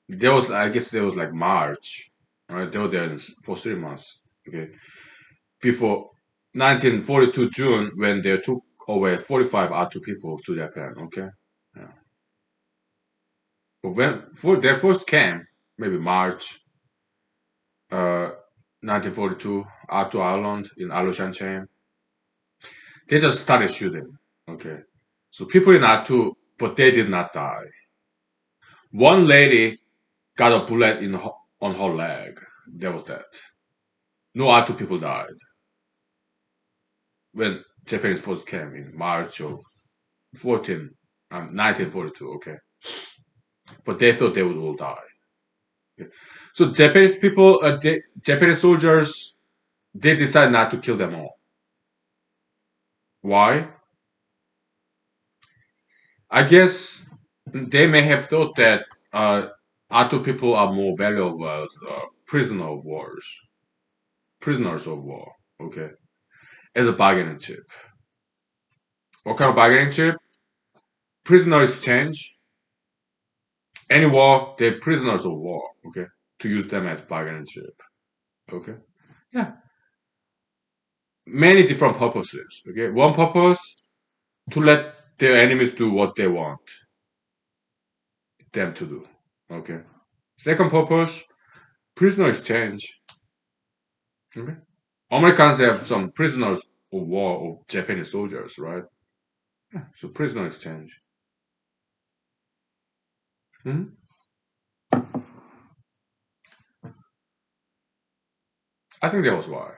there was I guess there was like March. Right, they were there for 3 months. Okay, before 1942 June when they took away 45 Atu people to Japan. Okay, yeah. But when for they first came, maybe March, 1942, Atu Island in Alotian chain, they just started shooting. Okay, so people in Atu, but they did not die. One lady got a bullet on her leg. That was that. No Atu people died when Japanese first came in March of 1942. Okay, but they thought they would all die. Okay. So Japanese people, Japanese soldiers, they decided not to kill them all. Why? I guess they may have thought that Atu people are more valuable as prisoners of war. Okay, as a bargaining chip. What kind of bargaining chip? Prisoner exchange. Any war, they're prisoners of war. Okay, to use them as bargaining chip. Okay, yeah, many different purposes. Okay, one purpose to let their enemies do what they want them to do. Okay. Second purpose, prisoner exchange. Okay. Americans have some prisoners of war of Japanese soldiers, right? Yeah. So prisoner exchange. Mhm. I think that was why.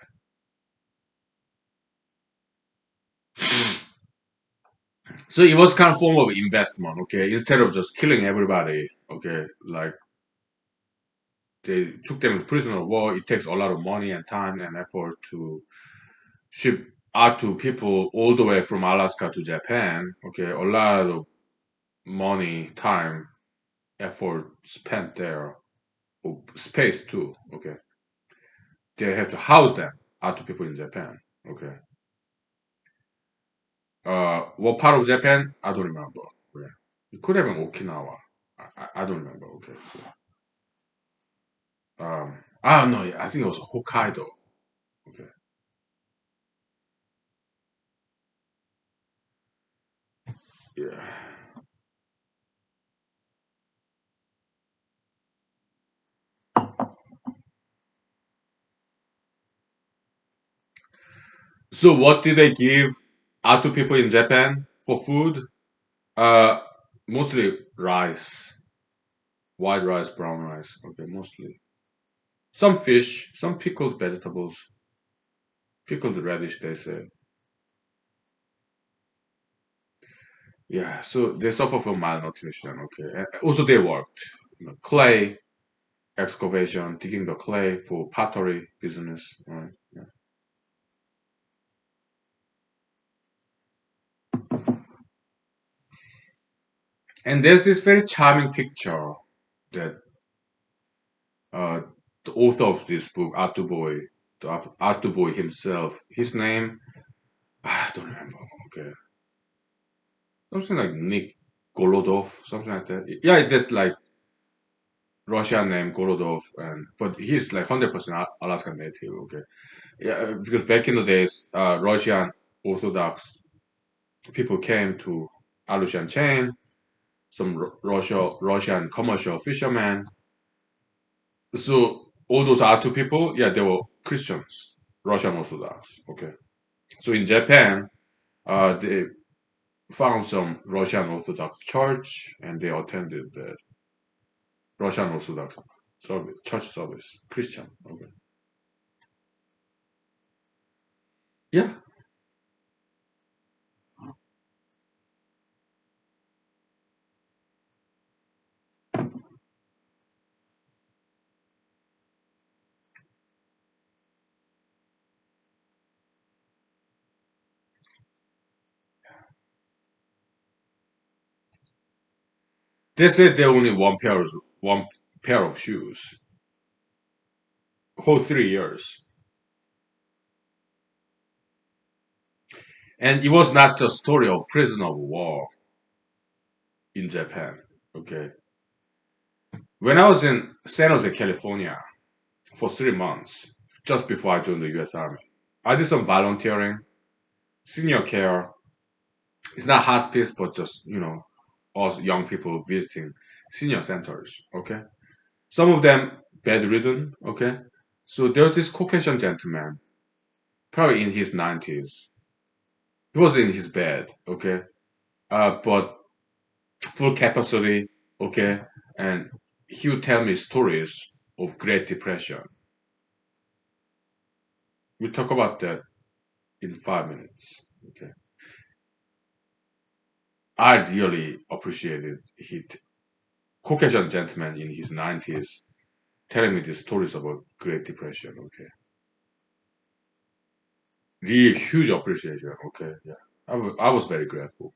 So it was kind of form of investment, okay? Instead of just killing everybody, okay, like they took them as prisoner of war. It takes a lot of money and time and effort to ship are to people all the way from Alaska to Japan. Okay, a lot of money, time, effort spent there, or space too. Okay, they have to house them out to people in Japan. Okay, what part of Japan? I don't remember. Okay. It could have been Okinawa. I don't remember. Okay. I don't know. I think it was Hokkaido. Okay. Yeah. So what did they give out to people in Japan for food? Uh, mostly rice, white rice, brown rice. Okay, mostly. Some fish, some pickled vegetables, pickled radish. They say. Yeah. So they suffer from malnutrition. Okay. And also they worked. Clay excavation, digging the clay for pottery business. Right. Yeah. And there's this very charming picture that uh, the author of this book, Arthur Boy himself, his name, I don't remember. Okay, something like Nick Golodov, something like that. Yeah, it's like Russian name Golodov, and but he's like 100% Alaskan native. Okay, yeah, because back in the days, Russian Orthodox people came to Aleutian chain, some Russian commercial fishermen. So all those Artu people, yeah, they were Christians, Russian Orthodox. Okay, so in Japan, they found some Russian Orthodox church and they attended the Russian Orthodox service, church service, Christian. Okay. Yeah, they said they only one pair of shoes, whole 3 years, and it was not just story of prisoner of war in Japan. Okay, when I was in San Jose, California, for 3 months, just before I joined the U.S. Army, I did some volunteering, senior care. It's not hospice, but just us young people visiting senior centers. Okay, some of them bedridden. Okay, so there was this Caucasian gentleman, probably in his 90s. He was in his bed. Okay, but full capacity. Okay, and he would tell me stories of Great Depression. We talk about that in 5 minutes. Okay, I really appreciated it. Caucasian gentleman in his 90s telling me these stories about Great Depression. Okay, really huge appreciation. Okay, yeah, I was very grateful.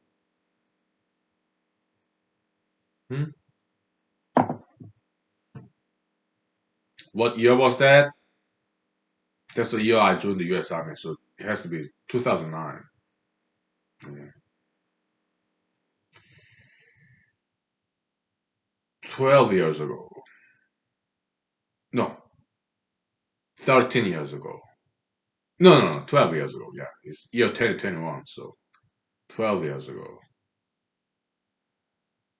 Hmm? What year was that? That's the year I joined the U.S. Army, so it has to be 2009. Yeah. 12 years ago. No, 13 years ago. No, no, no, 12 years ago. Yeah, it's year 2021, so 12 years ago.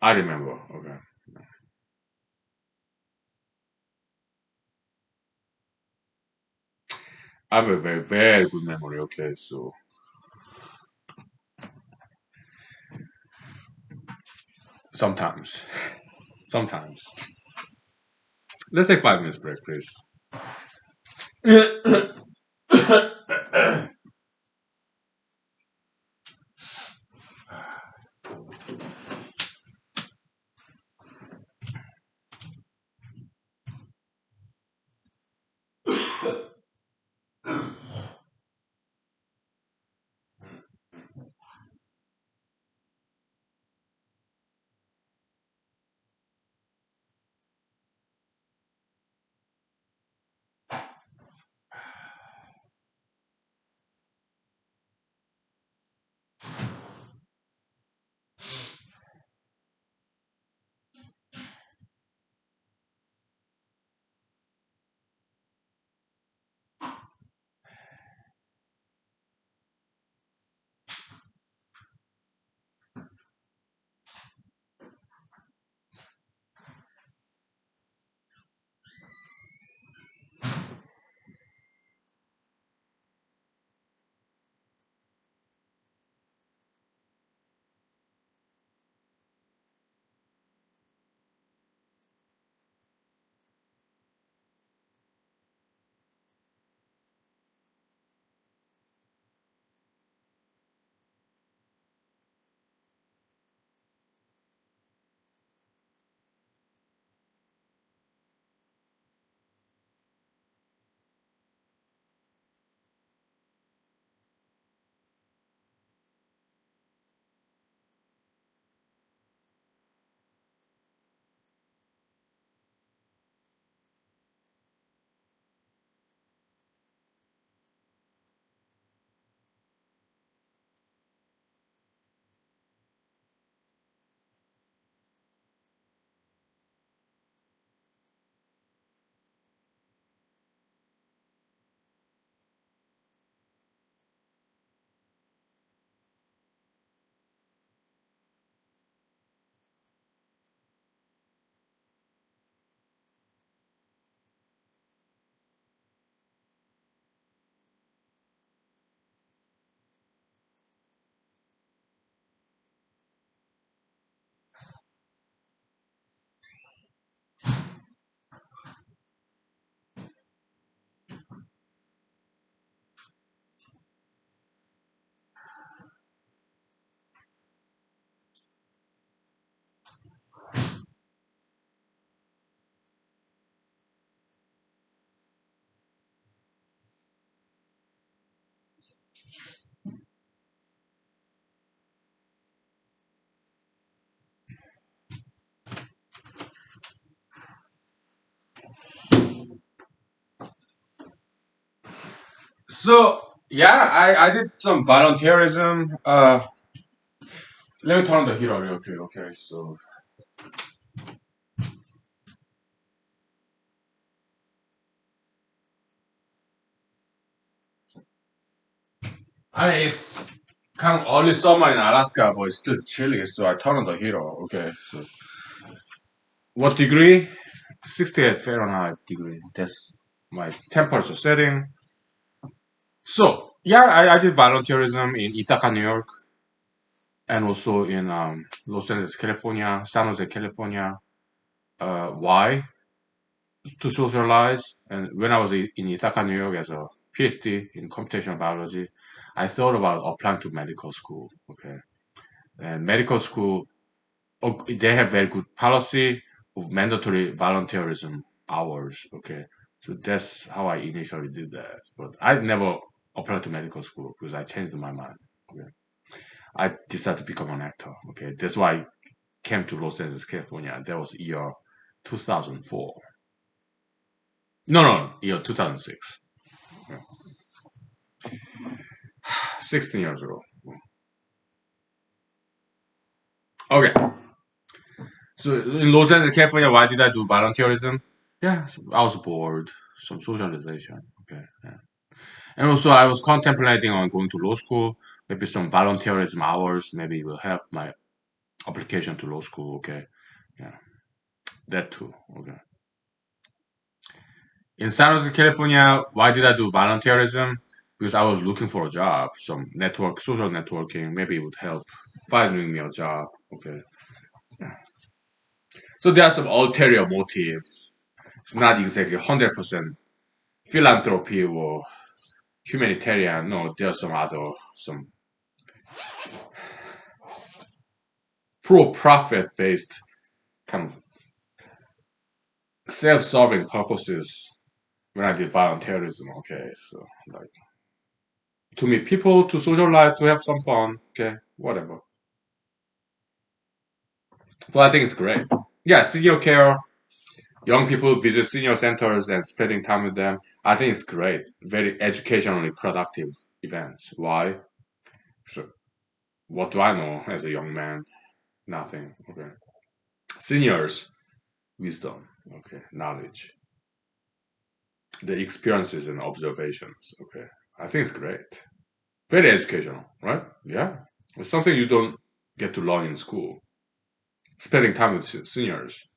I remember. Okay, I have a very, very good memory. Okay, so sometimes, sometimes. Let's take 5 minutes break, please. So yeah, I did some volunteerism. Let me turn on the heater real quick. Okay, so it's kind of early summer in Alaska, but it's still chilly. So I turn on the heater. Okay, so what degree? 68 Fahrenheit degree. That's my temperature setting. So yeah, I did volunteerism in Ithaca, New York, and also in Los Angeles, California, San Jose, California. Why? To socialize. And when I was in Ithaca, New York, as a PhD in computational biology, I thought about applying to medical school. Okay, and medical school, they have very good policy of mandatory volunteerism hours. Okay, so that's how I initially did that. But I never applied to medical school because I changed my mind. Okay, I decided to become an actor. Okay, that's why I came to Los Angeles, California. That was year 2004. No, no, year 2006. Yeah. 16 years ago. Okay, so in Los Angeles, California, why did I do volunteerism? Yeah, so I was bored. Some socialization. Okay, yeah. And also, I was contemplating on going to law school. Maybe some volunteerism hours. Maybe it will help my application to law school. Okay, yeah, that too. Okay. In San Jose, California, why did I do volunteerism? Because I was looking for a job, some network, social networking. Maybe it would help finding me a job. Okay. So there are some ulterior motives. It's not exactly 100% philanthropy or humanitarian. No, there are some other, some pro-profit based kind of self-serving purposes when I did volunteerism. Okay, so like to meet people, to socialize, to have some fun. Okay, whatever. But I think it's great. Yeah, senior care, young people visit senior centers and spending time with them. I think it's great. Very educationally productive events. Why? So, what do I know as a young man? Nothing. Okay. Seniors, wisdom. Okay, knowledge, the experiences and observations. Okay, I think it's great. Very educational, right? Yeah, it's something you don't get to learn in school. Spending time with seniors,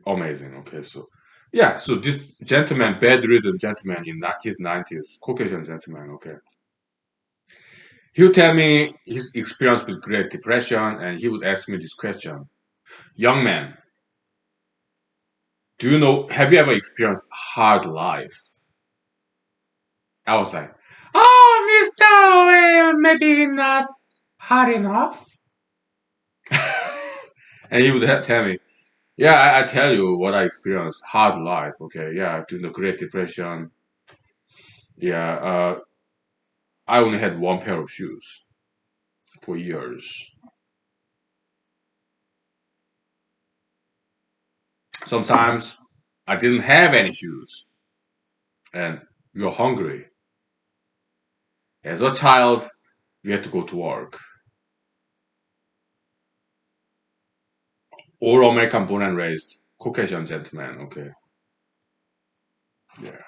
amazing. Okay, so yeah, so this gentleman, bedridden gentleman in his 90s, Caucasian gentleman. Okay, he would tell me his experience with Great Depression, and he would ask me this question: "Young man, do you know? Have you ever experienced hard life?" I was like, "Oh, Mister, well, maybe not hard enough." And he would tell me, "Yeah, I tell you what I experienced. Hard life. Okay, yeah, during the Great Depression. Yeah, I only had one pair of shoes for years. Sometimes I didn't have any shoes, and we were hungry. As a child, we had to go to work. All American born and raised, Caucasian gentleman. Okay, yeah,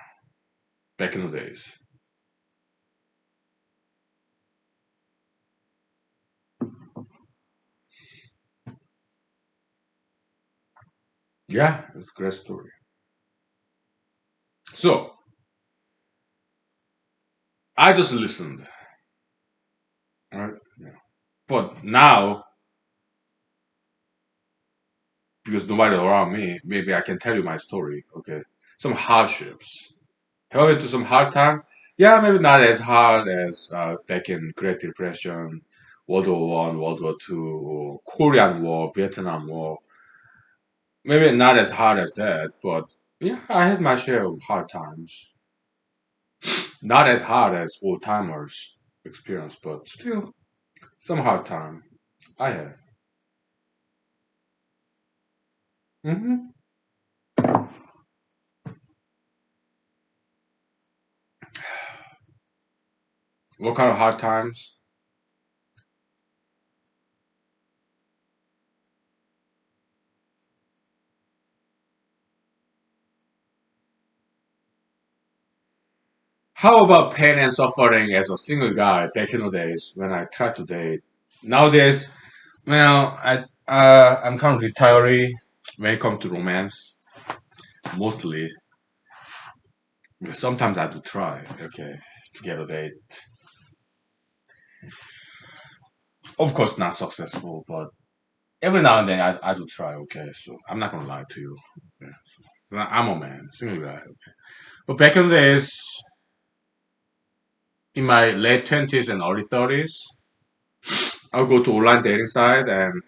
back in the days. Yeah, it's a great story. So I just listened. All right, yeah. But now, because nobody around me, maybe I can tell you my story. Okay, some hardships. Have I been to some hard time? Yeah, maybe not as hard as back in Great Depression, World War One, World War Two, or Korean War, Vietnam War. Maybe not as hard as that, but yeah, I had my share of hard times. Not as hard as old timers experience, but still some hard time I have. Hmm. What kind of hard times? How about pain and suffering as a single guy back in the days when I tried to date? Nowadays, well, I'm kind of retiree when it comes to romance. Mostly, sometimes I do try, okay, to get a date. Of course, not successful, but every now and then I do try, okay. So I'm not gonna lie to you. Okay. I'm a man, single guy. Okay. But back in the days, in my late 20s and early 30s, I'll go to online dating site and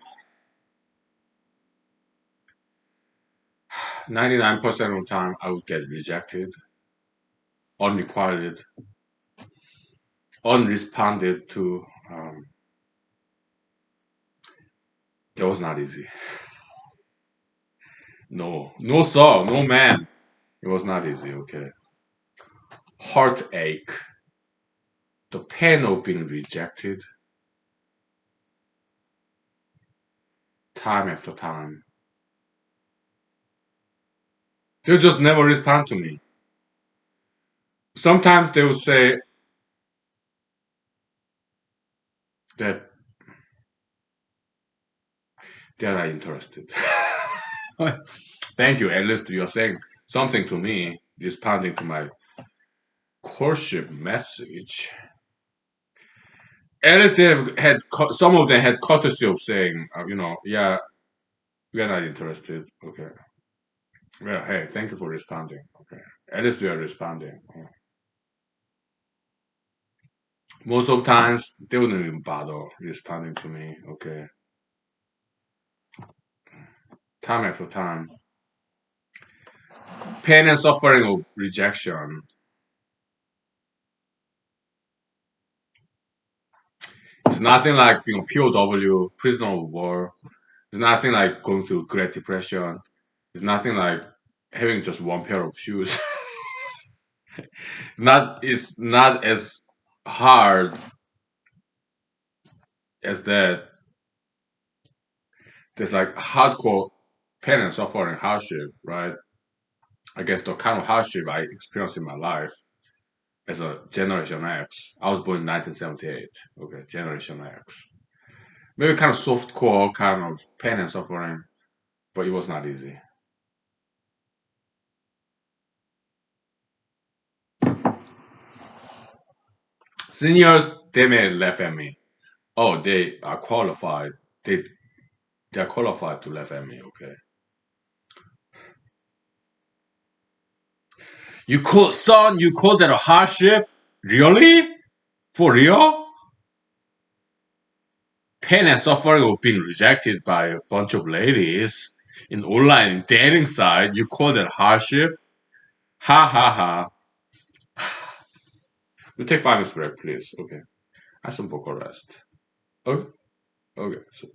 99% of the time I would get rejected, unrequited, unresponded to. That was not easy. No, no sir, no man. It was not easy, okay. Heartache, the pain of being rejected, time after time. They just never respond to me. Sometimes they would say that they're not interested. Thank you. At least you're saying something to me, responding to my courtship message. At least some of them had courtesy of saying, yeah, we are not interested. Okay. Well, hey, thank you for responding. Okay. At least you are responding. Most of the times, they wouldn't even bother responding to me. Okay. Time after time. Pain and suffering of rejection. It's nothing like being a POW, prisoner of war. It's nothing like going through Great Depression. It's nothing like having just one pair of shoes. It's not as hard as that. There's like hardcore pain and suffering hardship, right? I guess the kind of hardship I experienced in my life as a Generation X. I was born in 1978. Okay, Generation X. Maybe kind of softcore kind of pain and suffering, but it was not easy. Seniors, they may laugh at me. Oh, they are qualified. They they're qualified to laugh at me. Okay. You call that a hardship? Really? For real? Pain and suffering of being rejected by a bunch of ladies in online dating site. You call that hardship? Ha ha ha. You take 5 minutes break, please. Okay. Have some vocal rest. Okay. Okay. So,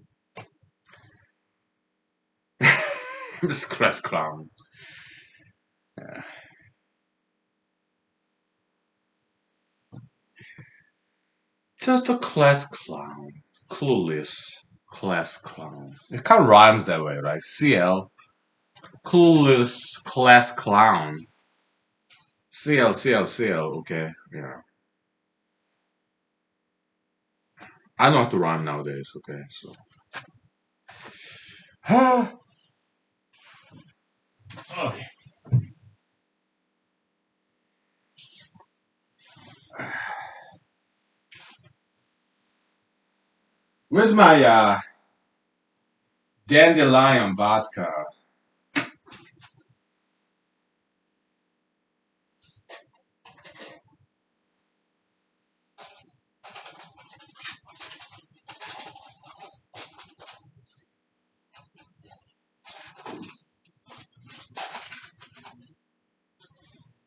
this class clown. Yeah. Just a class clown. Clueless class clown. It kind of rhymes that way, right? CL. Clueless class clown. CL, CL, CL. Okay. Yeah. I know how to rhyme nowadays. Okay. So. Okay. Where's my dandelion vodka?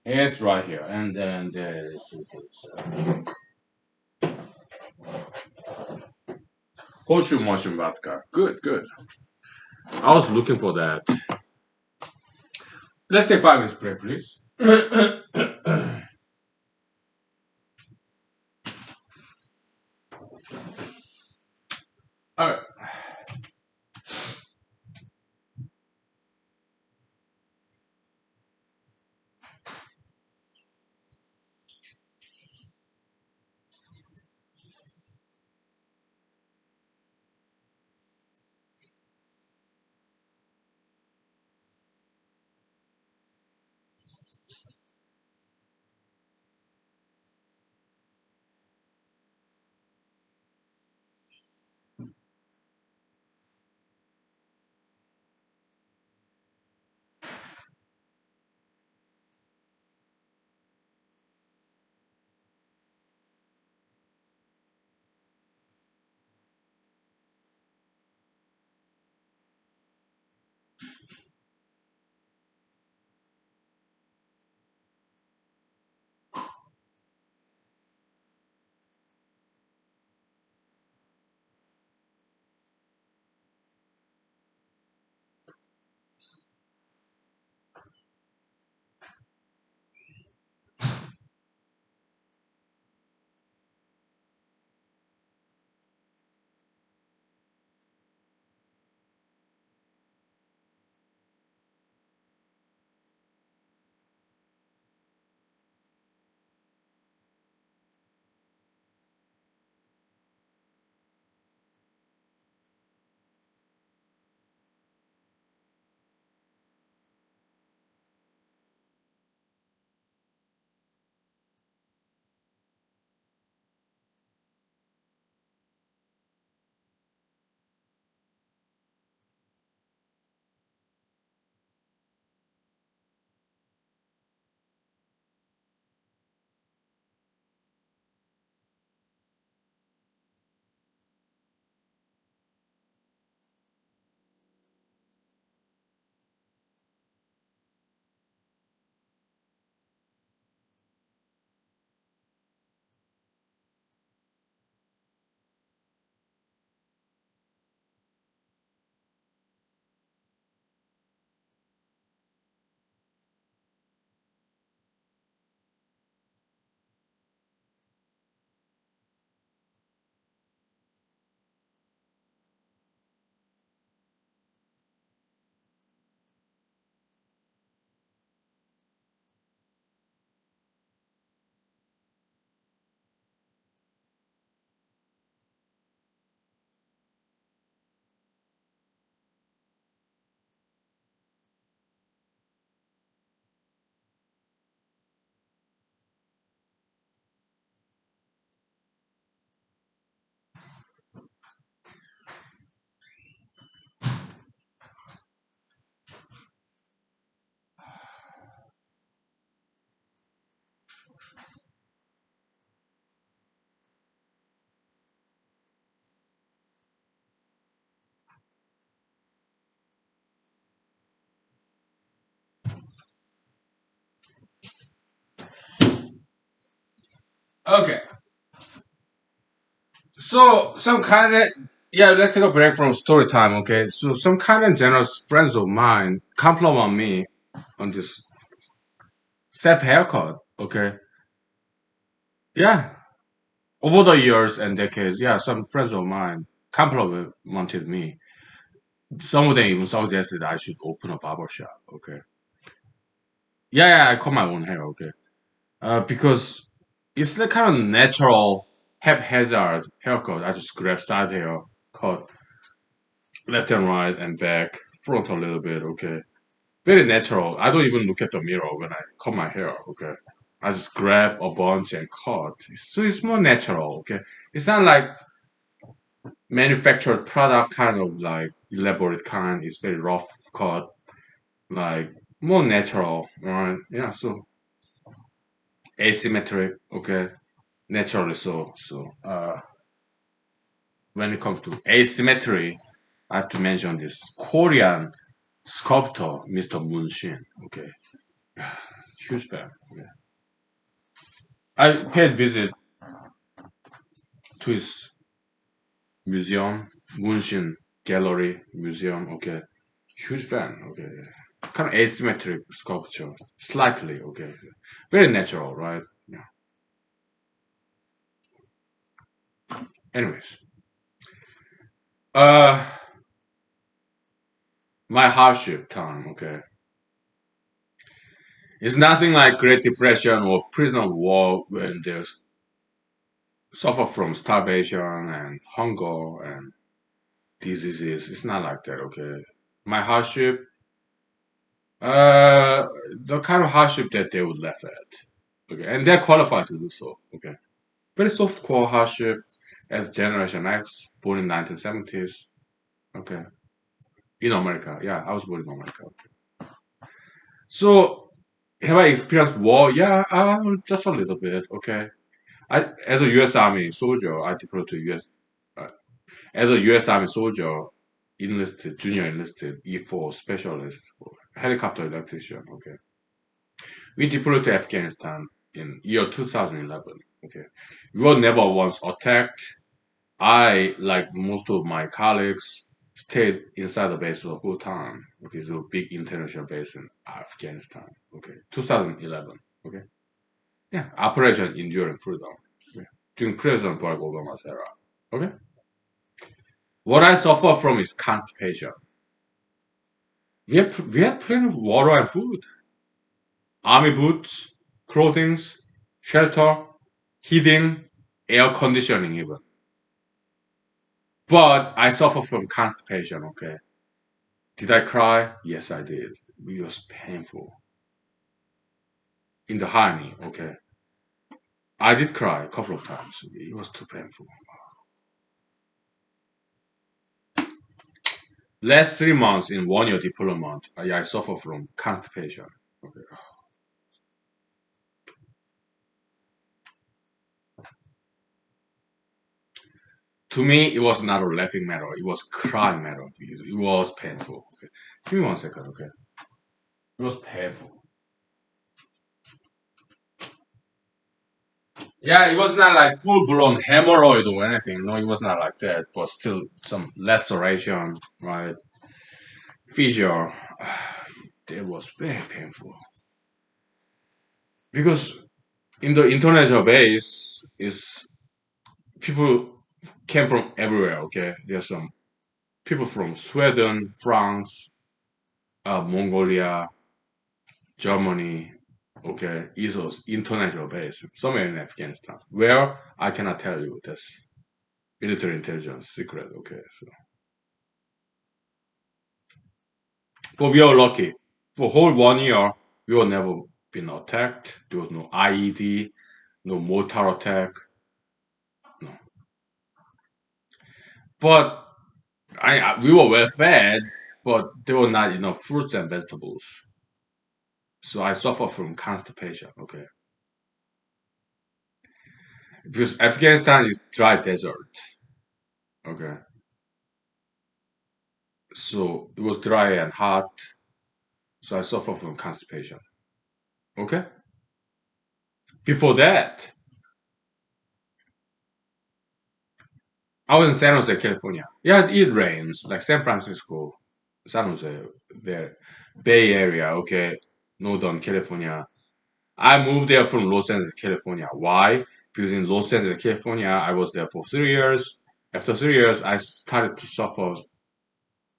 It's right here. And then there's horseshoe mushroom vodka. Good, good. I was looking for that. Let's take 5 minutes break, please. Okay. So some kind of yeah, let's take a break from story time. Okay. So some kind of generous friends of mine compliment me on this self haircut. Okay. Yeah. Over the years and decades, yeah, some friends of mine complimented me. Some of them even suggested I should open a barber shop. Okay. Yeah, yeah, I cut my own hair. Okay. Because it's the kind of natural haphazard haircut. I just grab side hair, cut left and right and back, front a little bit. Okay. Very natural. I don't even look at the mirror when I cut my hair. Okay. I just grab a bunch and cut. So it's more natural. Okay. It's not like manufactured product kind of like elaborate kind. It's very rough cut, like more natural, right? Yeah, so asymmetric, okay, naturally so. When it comes to asymmetry, I have to mention this Korean sculptor, Mr. Moon Shin. Okay, huge fan. Okay. I paid visit to his museum, Munshin Gallery Museum. Okay, huge fan. Okay, kind of asymmetric sculpture, slightly. Okay, very natural, right? Yeah. Anyways, uh, my hardship time. Okay, it's nothing like Great Depression or prisoner of war when they suffer from starvation and hunger and diseases. It's not like that. Okay, my hardship Uh, the kind of hardship that they would laugh at. Okay, and they're qualified to do so. Okay, very soft core hardship as Generation X, born in 1970s. Okay, in America. Yeah, I was born in America. So, have I experienced war? Yeah, just a little bit. Okay, as a U.S. Army soldier, I deployed to U.S. Uh, as a U.S. Army soldier, enlisted, junior enlisted, E4 specialist, helicopter electrician. Okay, we deployed to Afghanistan in year 2011. Okay, we were never once attacked. I, like most of my colleagues, stayed inside the base the whole time. Okay, it's a big international base in Afghanistan. Okay, 2011. Okay, yeah, Operation Enduring Freedom. Okay. During President Barack Obama's era. Okay, what I suffer from is constipation. We had plenty of water and food, army boots, clothing, shelter, heating, air conditioning even. But I suffer from constipation, okay? Did I cry? Yes, I did. It was painful. In the honey, okay? I did cry a couple of times. It was too painful. Last 3 months in 1 year deployment, I suffer from constipation. Okay. To me, it was not a laughing matter. It was crying matter. It was painful. Okay. Give me 1 second, okay? It was painful. Yeah, it was not like full blown hemorrhoid or anything. No, it was not like that. But still, some laceration, right? Fissure. It was very painful because in the international base is people came from everywhere. Okay, there's some people from Sweden, France, Mongolia, Germany. Okay, is those international base somewhere in Afghanistan. Where I cannot tell you. That's military intelligence secret. Okay, so but we are lucky. For whole 1 year, we were never been attacked. There was no IED, no mortar attack. No, but we were well fed, but there were not enough fruits and vegetables. So I suffer from constipation. Okay, because Afghanistan is dry desert. Okay, so it was dry and hot. So I suffer from constipation. Okay. Before that, I was in San Jose, California. Yeah, it rains like San Francisco, San Jose, there, Bay Area. Okay, Northern California. I moved there from Los Angeles, California. Why? Because in Los Angeles, California, I was there for 3 years. After 3 years, I started to suffer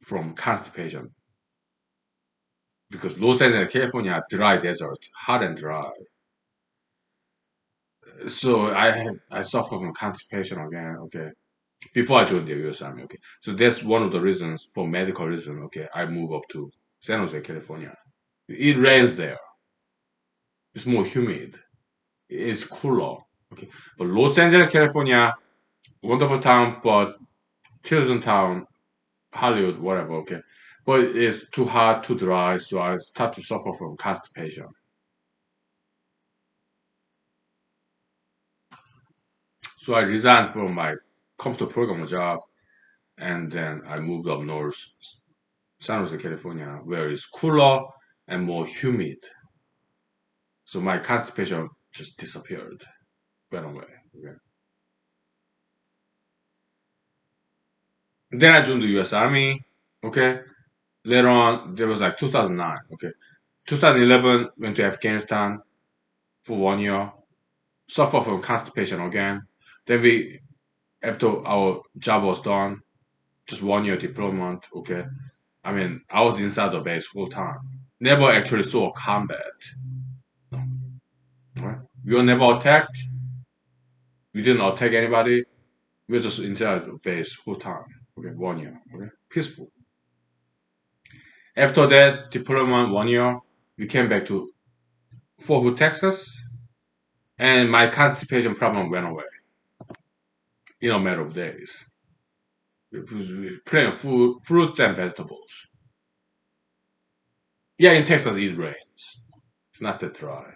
from constipation because Los Angeles, California, dry desert, hot and dry. So I suffer from constipation again. Okay, before I joined the U.S. Army. Okay, so that's one of the reasons for medical reason. Okay, I moved up to San Jose, California. It rains there. It's more humid. It's cooler. Okay, but Los Angeles, California, wonderful town, but tourism town, Hollywood, whatever. Okay, but it's too hot, too dry, so I start to suffer from constipation. So I resigned from my computer programmer job, and then I moved up north, San Jose, California, where it's cooler and more humid. So my constipation just disappeared, went away. Okay. Then I joined the U.S. Army. Okay. Later on, there was like 2009. Okay. 2011, went to Afghanistan for 1 year. Suffer from constipation again. Then after our job was done, just 1 year deployment. Okay. I mean, I was inside the base full time. Never actually saw combat. No. Right? We were never attacked. We didn't attack anybody. We were just inside the base full time. Okay, 1 year. Okay, peaceful. After that deployment 1 year, we came back to Fort Hood, Texas, and my constipation problem went away in a matter of days. It was plenty of food, fruits and vegetables. Yeah, in Texas it rains. It's not that dry.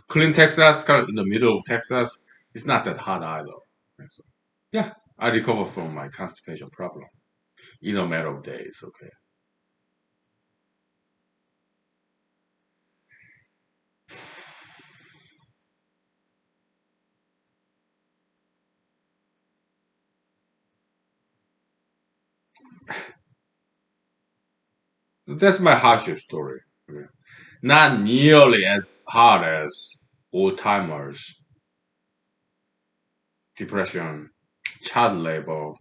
Clean Texas, kind of in the middle of Texas, it's not that hot either. So, yeah, I recovered from my constipation problem in a matter of days. Okay. So that's my hardship story. Okay. Not nearly as hard as old timers, depression, child labor,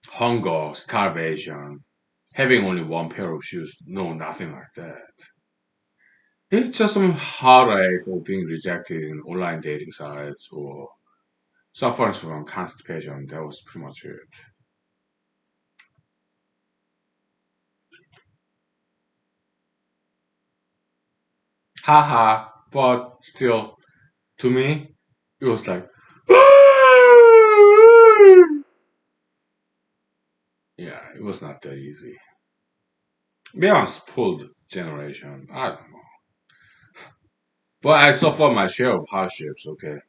hunger, starvation, having only one pair of shoes. No, nothing like that. It's just some heartache or being rejected in online dating sites or suffering from constipation. That was pretty much it. Haha, but still, to me, it was like, yeah, it was not that easy. Maybe I'm spoiled generation. I don't know. But I suffer my share of hardships, okay?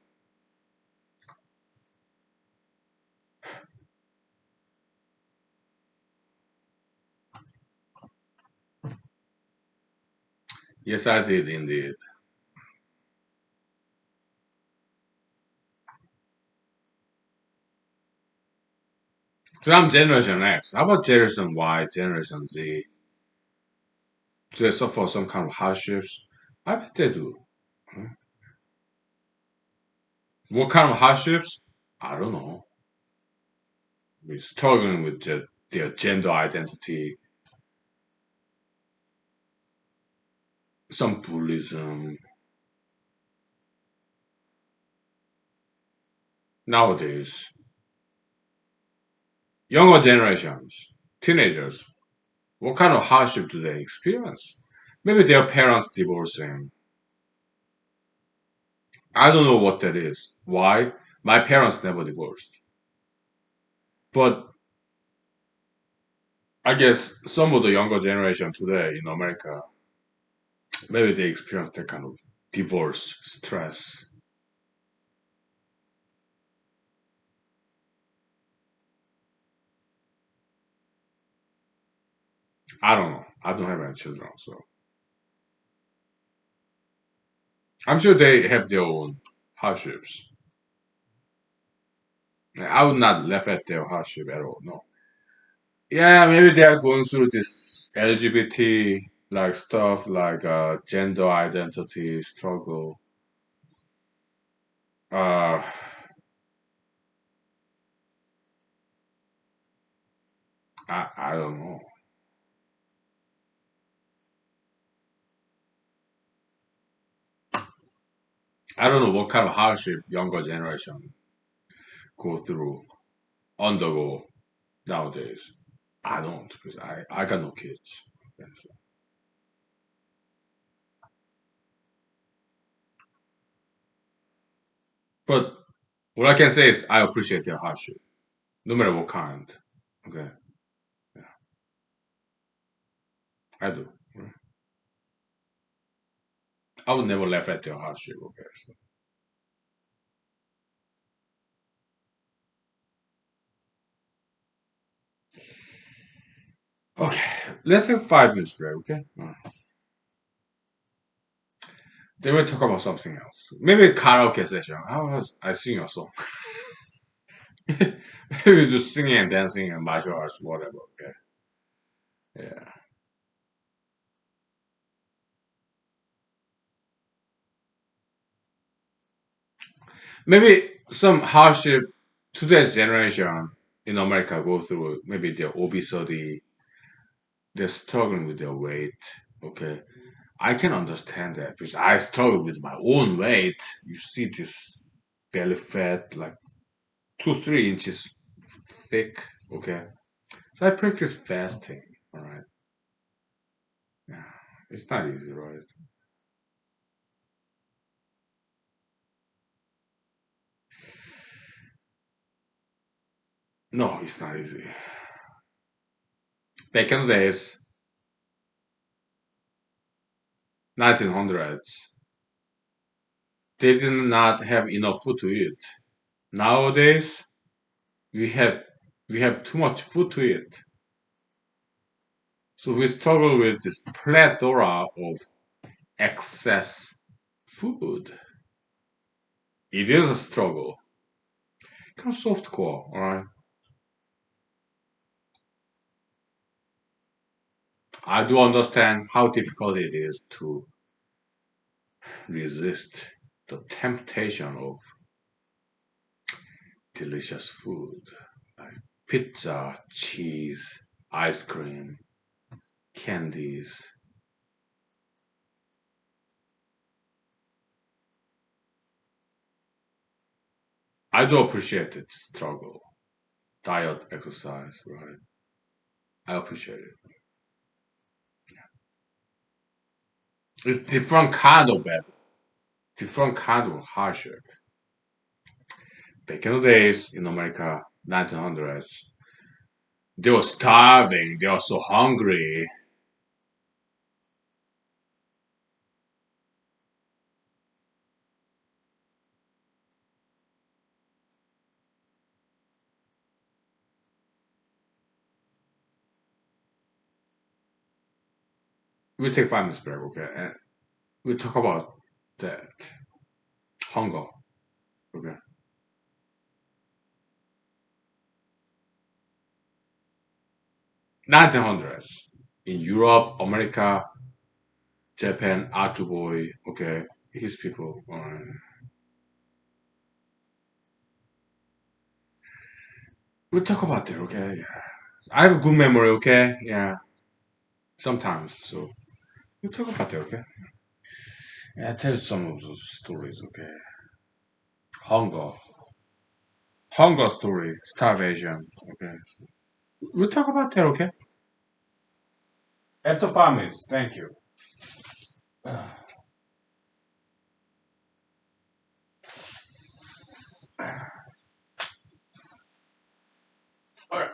Yes, I did indeed. So I'm Generation X. How about Generation Y, Generation Z? Do they suffer some kind of hardships? I bet they do. Hmm. What kind of hardships? I don't know. We're struggling with their gender identity, some bullyism. Nowadays, younger generations, teenagers, what kind of hardship do they experience? Maybe their parents divorcing. I don't know what that is. Why? My parents never divorced. But I guess some of the younger generation today in America, maybe they experience that kind of divorce stress. I don't know. I don't have any children, so I'm sure they have their own. hardships. I would not laugh at their hardship at all. No. Yeah, maybe they are going through this LGBT like stuff, like gender identity struggle. Uh, I don't know. I don't know what kind of hardship younger generation go through, undergo nowadays. I don't because I got no kids. Okay, so. But what I can say is I appreciate their hardship, no matter what kind. Okay, yeah, I do. Yeah. I would never laugh at their hardship. Okay, so. Okay, let's have 5 minutes break. Okay, then we'll talk about something else. Maybe a karaoke session. I sing your song. Maybe just singing and dancing and martial arts, whatever. Okay, yeah. Maybe some hardship today's generation in America go through. Maybe their obesity, they're struggling with their weight. Okay, I can understand that because I struggle with my own weight. You see this belly fat, like 2, 3 inches thick. Okay, so I practice fasting. All right, yeah, it's not easy, right? No, it's not easy. Back in the days, 1900s, they did not have enough food to eat. Nowadays, we have we have too much food to eat. So we struggle with this plethora of excess food. It is a struggle. Kind of soft core, alright? I do understand how difficult it is to resist the temptation of delicious food like pizza, cheese, ice cream, candies. I do appreciate it struggle, diet, exercise, right? I appreciate it. It's different kind of battle, different kind of hardship. Back in the days in America, 1900s, they were starving, they were so hungry. We take 5 minutes break, okay? And we talk about that hunger, okay? 1900s in Europe, America, Japan, Boy, okay? His people. We talk about that, okay? Yeah. I have a good memory, okay? Yeah, sometimes. So we talk about that, okay? Yeah, I tell you some of those stories, okay? Hunger, hunger story, starvation, okay? So we'll talk about that, okay? After 5 minutes, thank you. All right.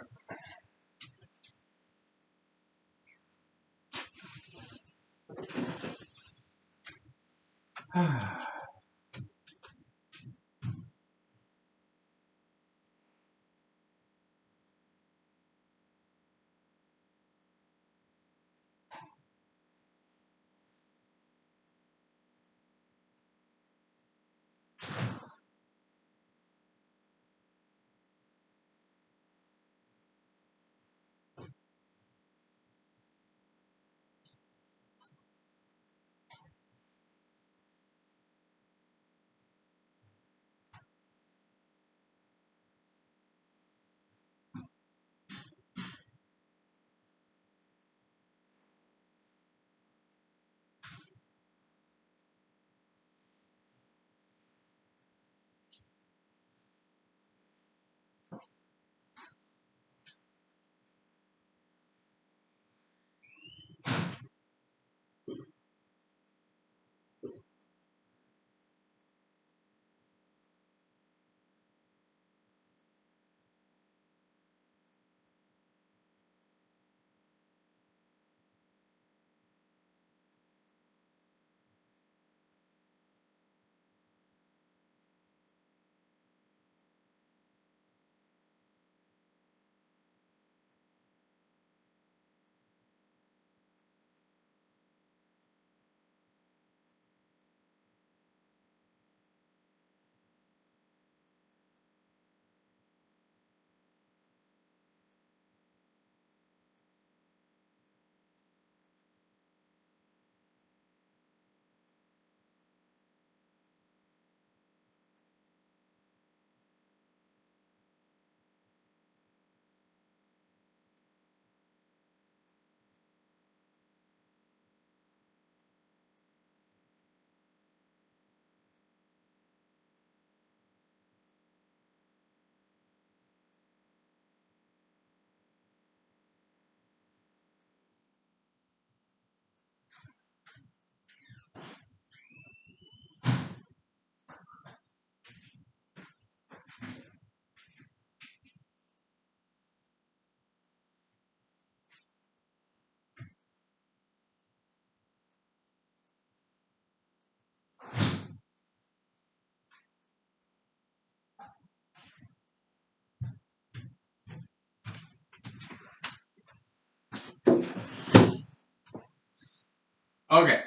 Okay.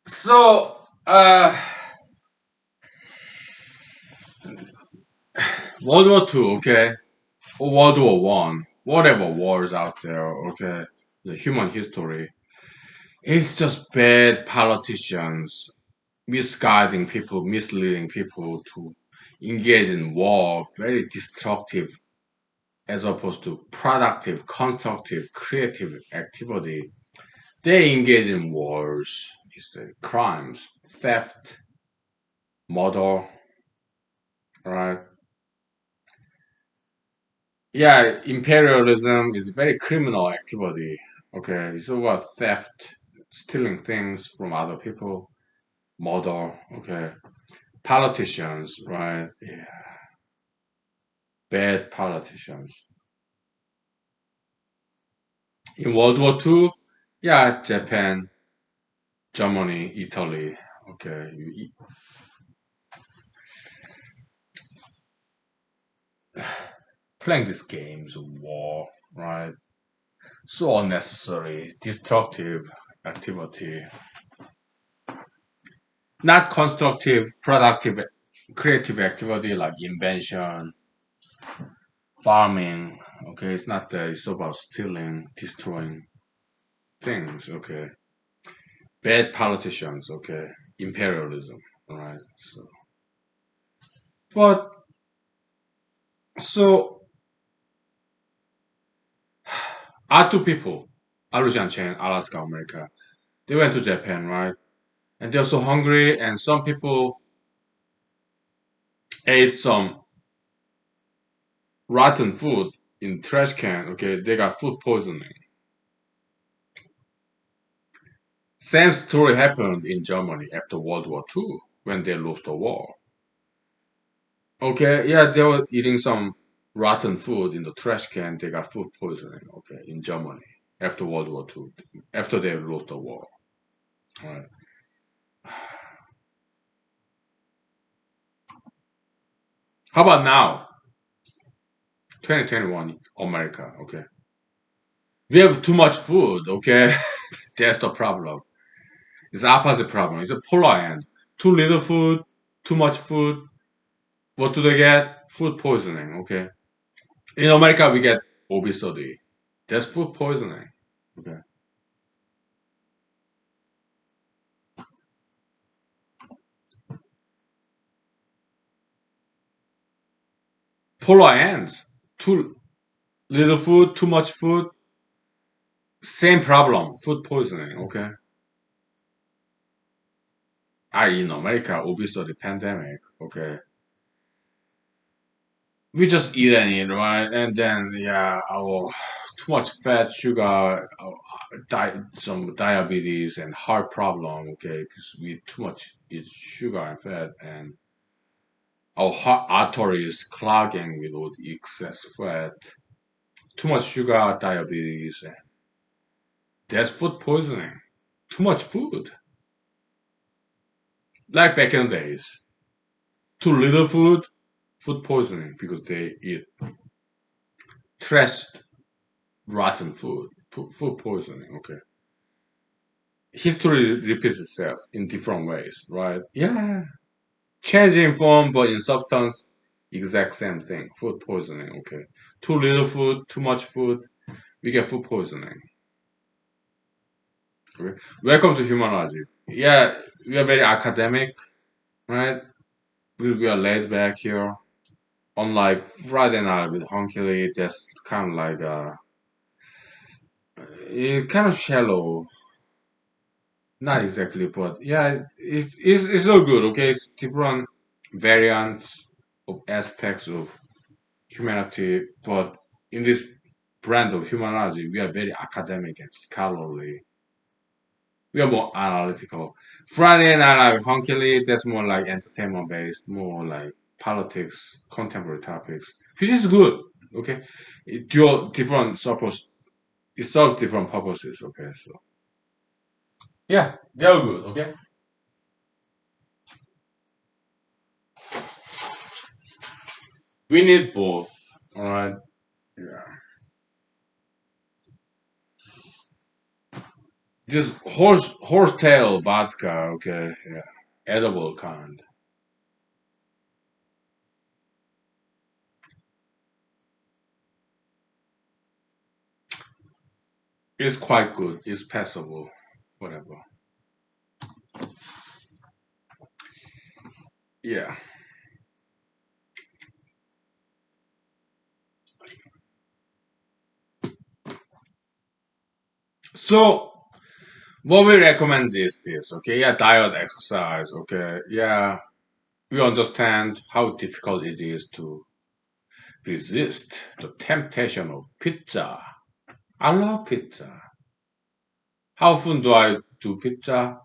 So, World War Two, okay, or World War One, whatever wars out there, okay, the human history, it's just bad politicians misguiding people, misleading people to engage in war, very destructive as opposed to productive, constructive, creative activity. They engage in wars, it's the crimes, theft, murder, right? Yeah, imperialism is very criminal activity. Okay, it's about theft, stealing things from other people, murder. Okay, politicians, right? Yeah, bad politicians. In World War Two, yeah, Japan, Germany, Italy. Okay, playing these games of war, right? So unnecessary, destructive activity, not constructive, productive, creative activity like invention, farming. Okay, it's not that. It's about stealing, destroying things. Okay, bad politicians. Okay, imperialism. All right. So, but so our two people, Arujan Chen, Alaska, America, they went to Japan, right? And they're so hungry, and some people ate some rotten food in trash can. Okay, they got food poisoning. Same story happened in Germany after World War II when they lost the war. Okay, yeah, they were eating some rotten food in the trash can. They got food poisoning. Okay, in Germany after World War II, after they lost the war. All right. How about now, 2021, America? Okay, we have too much food. Okay, that's the problem. It's the opposite problem. It's a polar end. Too little food, too much food. What do they get? Food poisoning. Okay. In America, we get obesity. That's food poisoning. Okay. Polar ends. Too little food, too much food. Same problem. Food poisoning. Okay. In America, obesity pandemic. Okay. We just eat and eat, right? And then, yeah, our too much fat, sugar, some diabetes and heart problem. Okay. Because we too much eat sugar and fat, and our heart arteries clogging with all the excess fat. Too much sugar, diabetes, and that's food poisoning. Too much food. Like back in the days. Too little food, food poisoning because they eat trashed, rotten food. Food poisoning, okay. History repeats itself in different ways, right? Yeah. Changing form, but in substance, exact same thing. Food poisoning, okay. Too little food, too much food, we get food poisoning. Okay. Welcome to humanology. Yeah, we are very academic, right? We are laid back here. Unlike Friday night with Honkily, that's kind of like it kind of shallow. Not exactly, but yeah, it's all good. Okay, it's different variants of aspects of humanity, but in this brand of humanology, we are very academic and scholarly. We are more analytical. Friday night like Honkily, that's more like entertainment based, more like politics, contemporary topics, which is good. Okay, different purpose. It serves different purposes. Okay, so yeah, they're good. Okay, we need both. All right. Yeah. This horsetail vodka, okay, yeah, edible kind. It's quite good. It's passable, whatever. Yeah. So what we recommend is this, okay? Yeah, diet, exercise, okay? Yeah, we understand how difficult it is to resist the temptation of pizza. I love pizza. How often do I do pizza?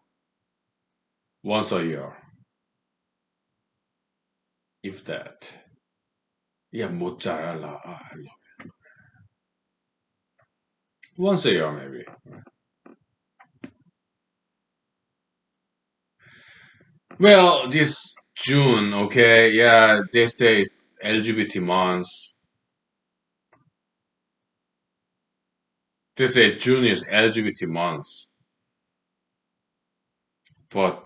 Once a year, if that. Yeah, mozzarella. I love it. Once a year, maybe. Well, this June, okay, yeah, they say it's LGBT month. They say June is LGBT month, but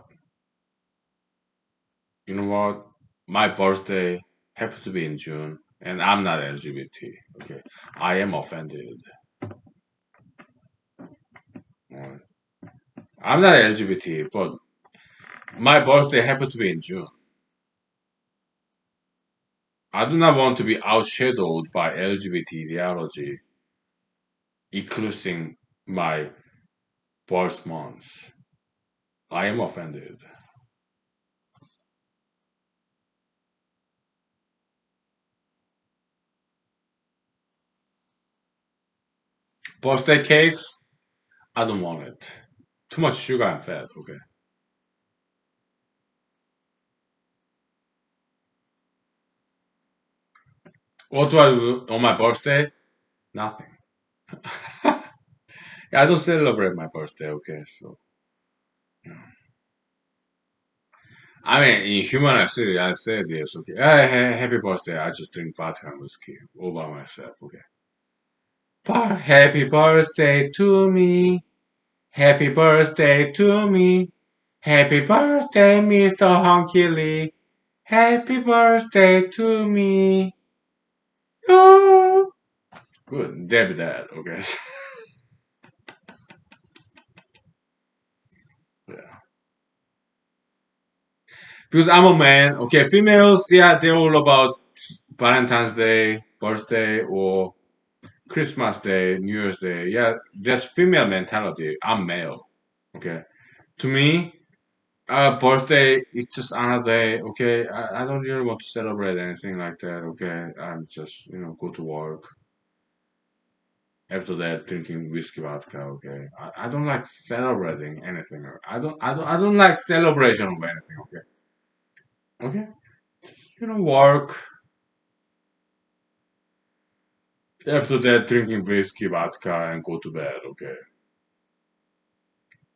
you know what? My birthday happens to be in June, and I'm not LGBT. Okay, I am offended. Uh, I'm not LGBT, but my birthday happens to be in June. I do not want to be outshadowed by LGBT ideology, eclipsing my birth month. I am offended. Birthday cakes? I don't want it. Too much sugar and fat. Okay. What do I do on my birthday? Nothing. I don't celebrate my birthday. Okay, so I mean, in humanology, I said this. Okay, happy birthday. I just drink vodka and whiskey all by myself. Okay. Happy birthday to me. Happy birthday to me. Happy birthday, Mr. Honky Lee. Happy birthday to me. Ooh. Good. Deb that. Okay. Yeah. Because I'm a man. Okay, females, yeah, they're all about Valentine's Day, birthday, or Christmas Day, New Year's Day. Yeah, that's female mentality. I'm male. Okay. To me, birthday is just another day. Okay. I don't really want to celebrate anything like that. Okay. I'm just, go to work. After that, drinking whiskey vodka. Okay. I don't like celebrating anything. I don't like celebration of anything. Okay. Okay. Work. After that, drinking whiskey vodka and go to bed. Okay.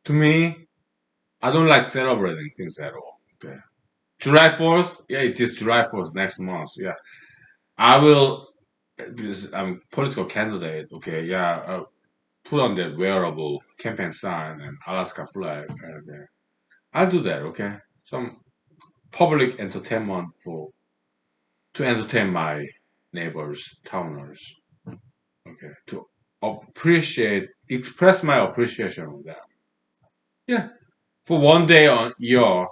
To me, I don't like celebrating things at all. Okay. July 4th? Yeah, it is July 4th next month. Yeah. I will, because I'm a political candidate. Okay. Yeah. Put on the wearable campaign sign and Alaska flag. And, I'll do that. Okay. Some public entertainment to entertain my neighbors, towners. Okay. To express my appreciation of them. Yeah. For one day on year,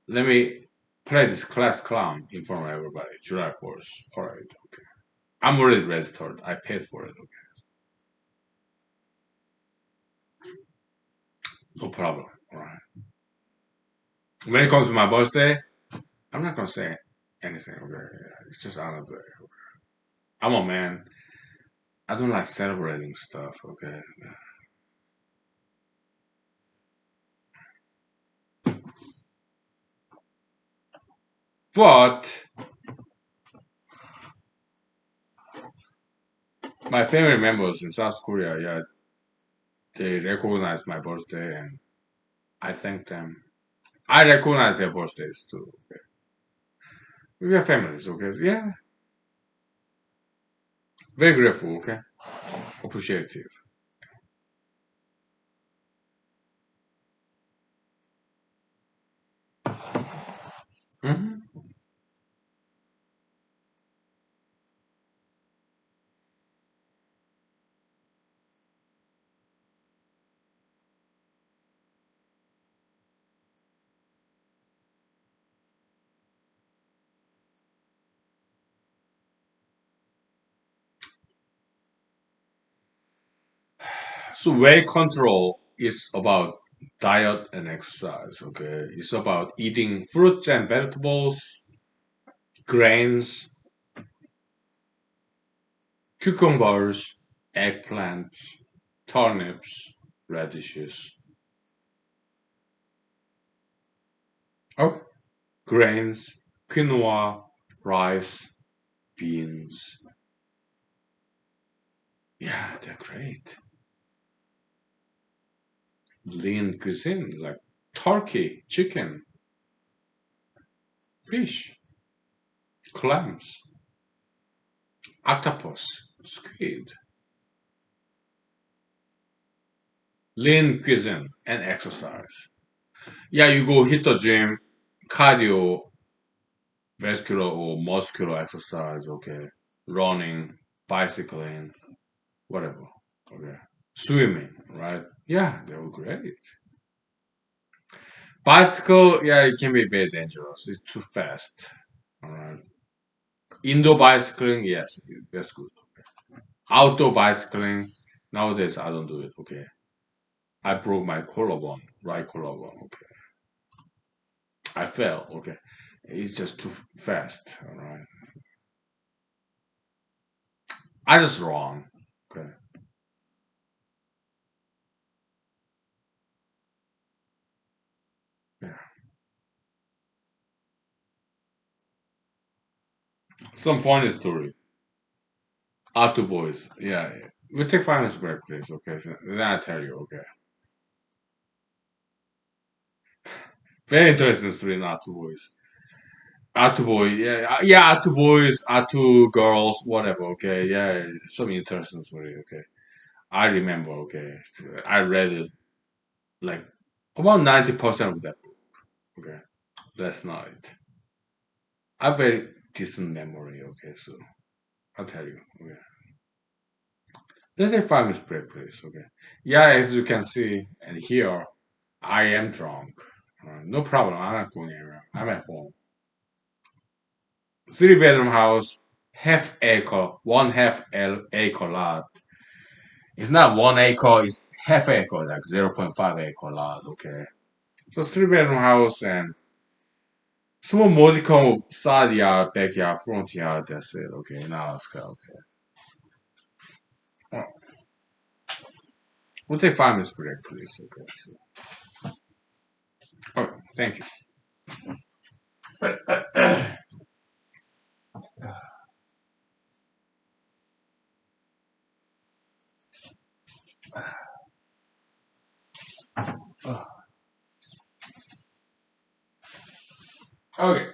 let me play this class clown in front of everybody. July 4th. All right. Okay. I'm already registered. I paid for it. Okay. No problem. All right. When it comes to my birthday, I'm not gonna say anything. Okay. Yeah, it's just another day. Okay. I'm a man. I don't like celebrating stuff. Okay. But my family members in South Korea, yeah, they recognize my birthday and I thank them. I recognize their birthdays too. Okay. We are families. Okay. Yeah. Very grateful. Okay. Appreciative. Mhm. So weight control is about diet and exercise. Okay, it's about eating fruits and vegetables, grains, cucumbers, eggplants, turnips, radishes. Oh, grains, quinoa, rice, beans. Yeah, they're great. Lean cuisine like turkey, chicken, fish, clams, octopus, squid. Lean cuisine and exercise. Yeah, you go hit the gym, cardio, vascular or muscular exercise, okay. Running, bicycling, whatever. Okay. Swimming, right? Yeah, they were great. Bicycle, yeah, it can be very dangerous. It's too fast. All right. Indoor bicycling, yes, that's good. Outdoor bicycling, nowadays I don't do it. Okay. I broke my collarbone, right collarbone. Okay. I fell. Okay. It's just too fast. All right. I just wrong. Okay. Yeah. Some funny story. Our two boys. Yeah. Yeah. We take 5 minutes break, please. Okay. So then I tell you. Okay. Very interesting story in our two boys. Our two boys. Yeah. Yeah. Our two boys. Our two girls. Whatever. Okay. Yeah. Some interesting story. Okay. I remember. Okay. I read it like about 90% of that book. Okay. Last night. I have very decent memory. Okay. So I'll tell you. Okay. Let's say 5 minutes break, please. Okay. Yeah, as you can see and hear, I am drunk. No problem. I'm not going anywhere. I'm at home. 3 bedroom house, half acre, one half acre lot. It's not 1 acre, it's half acre, like 0.5 acre lot. Okay. So 3 bedroom house and small modicum of side yard, backyard, front yard. That's it. Okay. Now let's go. Okay. Oh, we'll take 5 minutes break, please. Okay. Oh, thank you. Okay.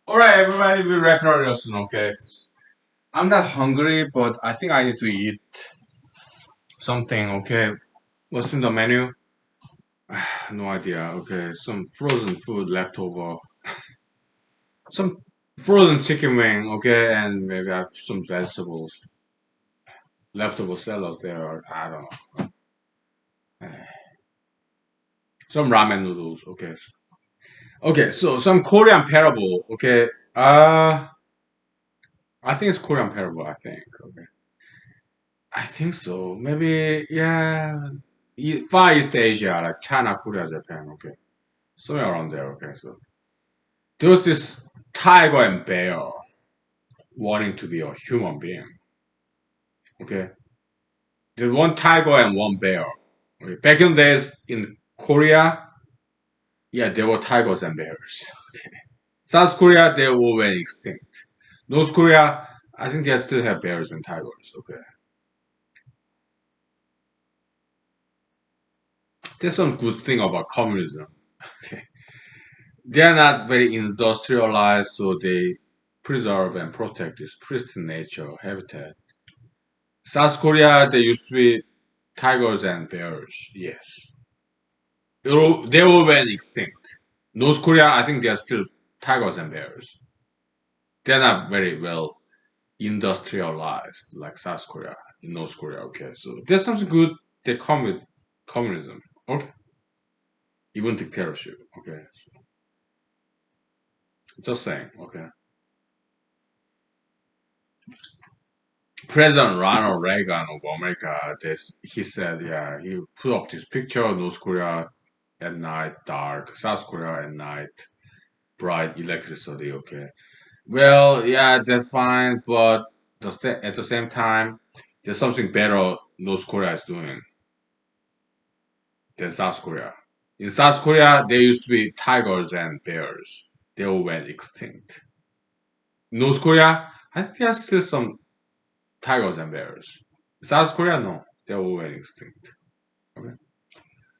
All right, everybody, we wrap it up real soon, okay? I'm not hungry, but I think I need to eat something, okay? What's in the menu? No idea, okay? Some frozen food left over. Some frozen chicken wing, okay? And maybe I have some vegetables. Leftover salads there, or I don't know. Some ramen noodles, okay? Okay, so some Korean parable, okay? I think it's Korean parable, I think, okay? I think so. Maybe, yeah. Far East Asia, like China, Korea, Japan, okay? Somewhere around there, okay? So there was this tiger and bear wanting to be a human being, okay? There's one tiger and one bear. Okay? Back in the days in Korea, yeah, there were tigers and bears. Okay. South Korea, they all went extinct. North Korea, I think they still have bears and tigers, okay? There's some good thing about communism. Okay. They're not very industrialized, so they preserve and protect this pristine nature habitat. South Korea, they used to be tigers and bears. Yes, they all went extinct. North Korea, I think they are still tigers and bears. They're not very well industrialized like South Korea, North Korea. Okay, so there's something good that come with communism. Okay, even dictatorship. Okay, so just saying. Okay. President Ronald Reagan of America, he said, yeah, he put up this picture of North Korea at night, dark, South Korea at night, bright electricity, okay. Well, yeah, that's fine, but at the same time, there's something better North Korea is doing than South Korea. In South Korea, there used to be tigers and bears. They all went extinct. North Korea, I think there's still some tigers and bears. South Korea, no, they all went extinct. Okay.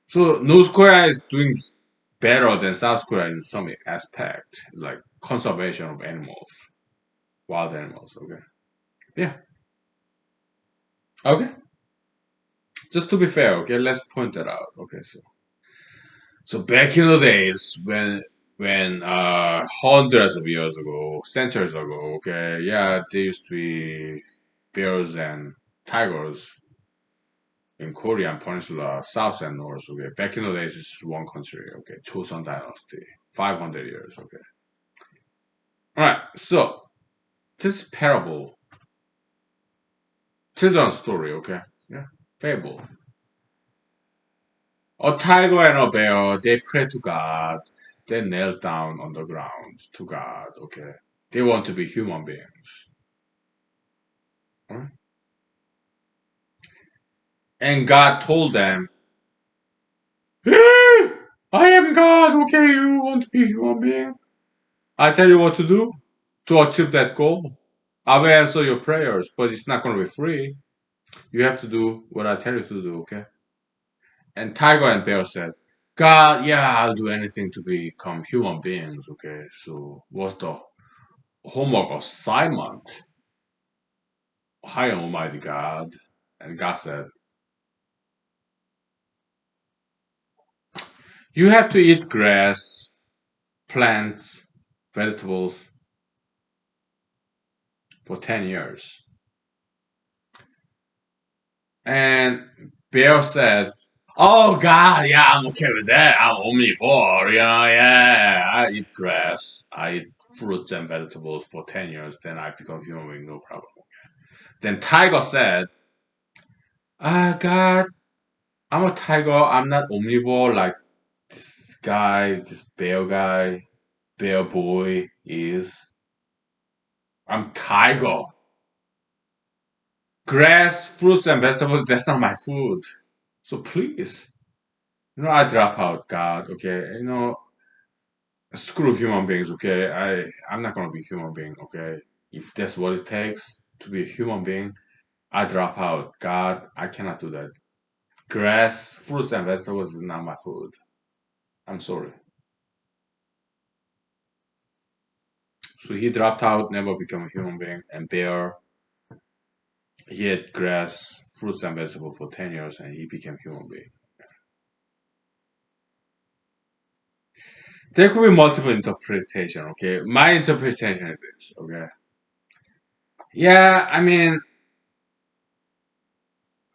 So North Korea is doing better than South Korea in some aspect, like conservation of animals, wild animals. Okay. Yeah. Okay. Just to be fair, okay, let's point that out. Okay, so back in the days when hundreds of years ago, centuries ago, okay, yeah, there used to be bears and tigers in Korean Peninsula, south and north. Okay, back in the days, it's one country. Okay, Joseon Dynasty, 500 years. Okay, all right. So this parable, children's story. Okay, yeah, fable. A tiger and a bear, they pray to God. They kneel down on the ground to God. Okay. They want to be human beings. Huh? And God told them, "Hey, I am God. Okay, you want to be human being? I tell you what to do to achieve that goal. I will answer your prayers, but it's not going to be free. You have to do what I tell you to do, okay?" And Tiger and Bear said, God, yeah, I'll do anything to become human beings, okay? So what's the homework assignment? High and Almighty God. And God said, you have to eat grass, plants, vegetables for 10 years. And Bear said, oh God, yeah, I'm okay with that. I'm omnivore, yeah. I eat grass, I eat fruits and vegetables for 10 years, then I become human being, no problem. Then Tiger said, God, I'm a tiger, I'm not omnivore like this guy, this bear guy, bear boy is. I'm tiger. Grass, fruits, and vegetables, that's not my food. So please, I drop out, God, okay? Screw human beings, okay? I'm not gonna be a human being, okay? If that's what it takes to be a human being, I drop out. God, I cannot do that. Grass, fruits, and vegetables is not my food. I'm sorry. So he dropped out, never became a human being, and bear, he ate grass, fruits, and vegetables for 10 years, and he became a human being. There could be multiple interpretation, okay? My interpretation is this, okay? Yeah, I mean,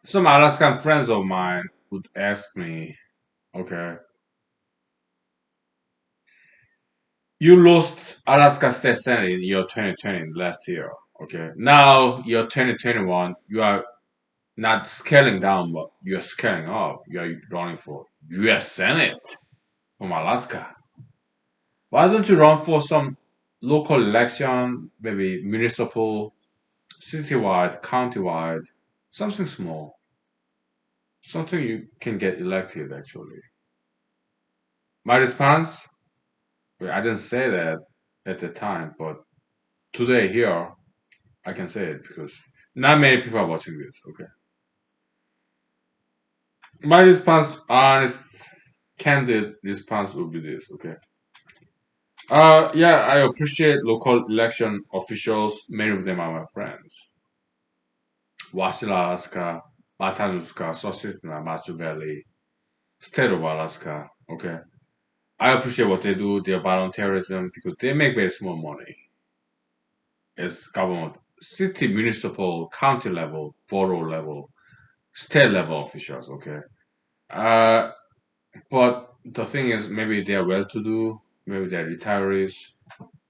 some Alaskan friends of mine would ask me, okay, you lost Alaska State Senate in year 2020 last year, okay? Now, year 2021, you are not scaling down, but you're scaling up. You're running for U.S. Senate from Alaska. Why don't you run for some local election, maybe municipal, citywide, countywide, something small, something you can get elected actually? My response, well, I didn't say that at the time, but today here I can say it because not many people are watching this. Okay, my response, honest, candid response would be this. Okay, yeah, I appreciate local election officials. Many of them are my friends. Wasilla, Alaska, Matanuska, Susitna, Machu Valley, state of Alaska. Okay, I appreciate what they do, their volunteerism, because they make very small money as government, city, municipal, county level, borough level, state level officials. Okay, uh, but the thing is, maybe they are well-to-do, maybe they're retirees,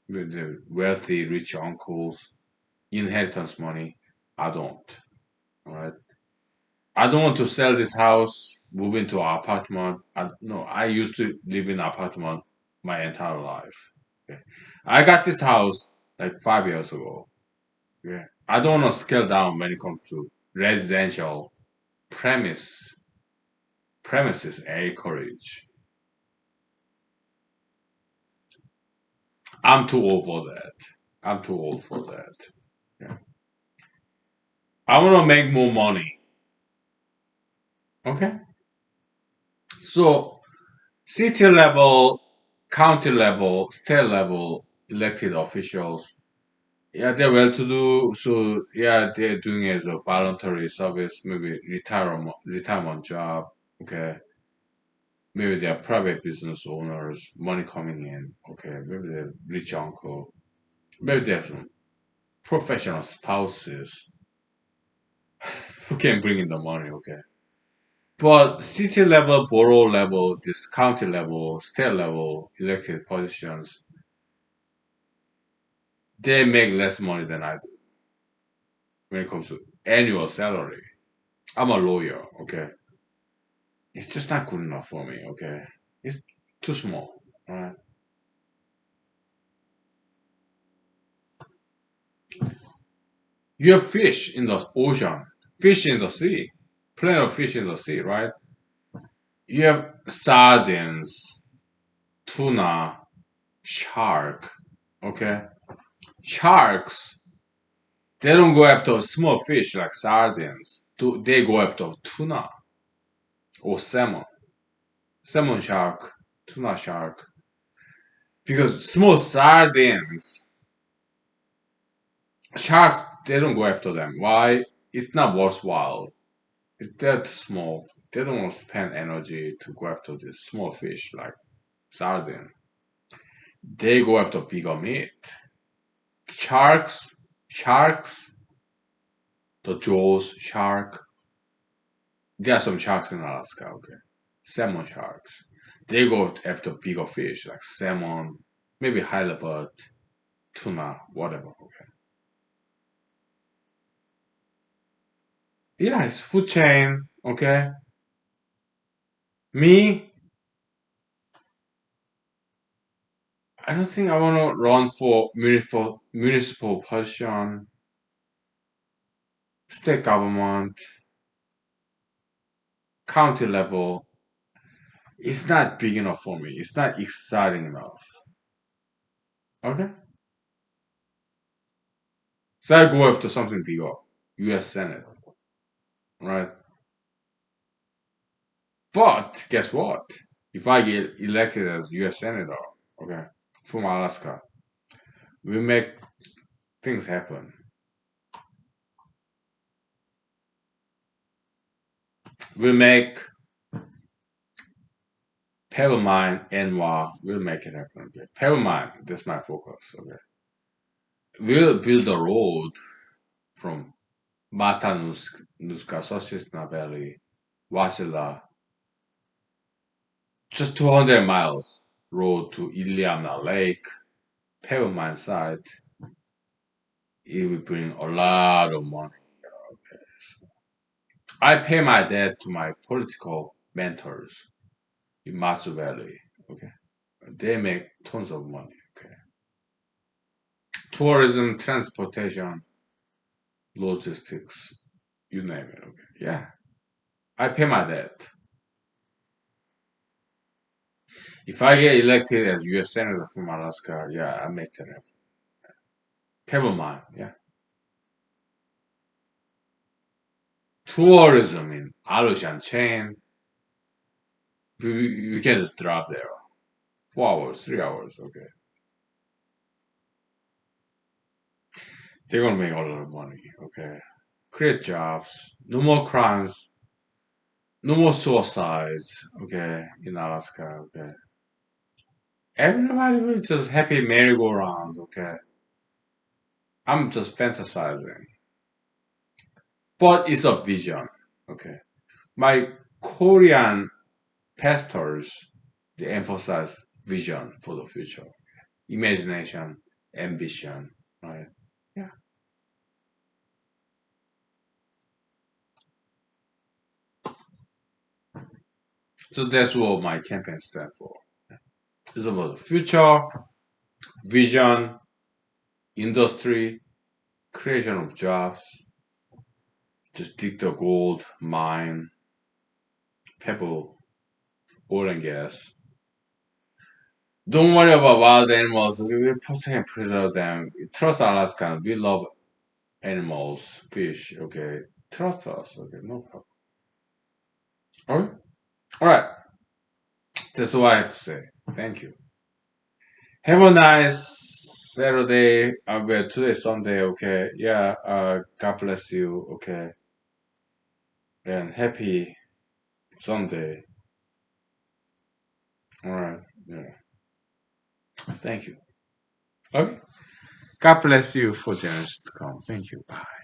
maybe they're wealthy, rich uncles, inheritance money. I don't. All right. I don't want to sell this house, move into an apartment. No, I used to live in an apartment my entire life. Okay. I got this house. like 5 years ago. Yeah. I don't want to scale down when it comes to residential premise premises acreage. I'm too old for that. I'm too old for that. Yeah. I want to make more money. Okay. So city level, county level, state level elected officials, yeah, they're well to do. So yeah, they're doing it as a voluntary service, maybe retirement job. Okay. Maybe they are private business owners, money coming in. Okay. Maybe they're rich uncle. Maybe they have some professional spouses who can bring in the money. Okay. But city level, borough level, this county level, state level elected positions, they make less money than I do when it comes to annual salary. I'm a lawyer, okay? It's just not good enough for me, okay? It's too small, alright? You have fish in the ocean, fish in the sea, plenty of fish in the sea, right? You have sardines, tuna, shark, okay? Sharks, they don't go after small fish like sardines. They go after tuna or salmon, salmon shark, tuna shark. Because small sardines, sharks, they don't go after them. Why? It's not worthwhile. It's that small. They don't want to spend energy to go after this small fish like sardine. They go after bigger meat. Sharks, the Jaws shark. There are some sharks in Alaska, okay? Salmon sharks. They go after bigger fish like salmon, maybe halibut, tuna, whatever, okay? Yeah, it's food chain, okay? Me, I don't think I want to run for municipal position, state government, county level. It's not big enough for me. It's not exciting enough. Okay? So I go after something bigger. US Senate, right? But guess what? If I get elected as US Senator, okay, from Alaska, we make things happen. We make pebble mine and we'll make it happen. Okay? Pebble mine, that's my focus. Okay. We'll build a road from Matanuska, Susitna Valley, Wasilla, just 200 miles road to Iliamna Lake, pebble mine site. It will bring a lot of money. Okay. I pay my debt to my political mentors in Matsu Valley. Okay. They make tons of money. Okay. Tourism, transportation, logistics, you name it. Okay. Yeah. I pay my debt. If I get elected as U.S. Senator from Alaska, yeah, I make that happen. Pebble mine, yeah. Tourism in Aleutian chain, we can just drop there. 4 hours, 3 hours, okay. They're gonna make a lot of money, okay. Create jobs, no more crimes, no more suicides, okay, in Alaska, okay. Everybody will just happy merry-go-round, okay. I'm just fantasizing. But it's a vision, okay. My Korean pastors, they emphasize vision for the future, imagination, ambition, right? Yeah. So that's what my campaign stands for. It's about the future, vision, industry, creation of jobs, just dig the gold, mine, pebble, oil and gas. Don't worry about wild animals. We will protect and preserve them. Trust Alaska. We love animals, fish. Okay, trust us. Okay, no problem. All right, all right. That's all I have to say. Thank you. Have a nice Saturday. Well, today's Sunday. Okay, yeah. God bless you. Okay, and happy Sunday. All right. Yeah. Thank you. Okay. God bless you for joining us to come. Thank you. Bye.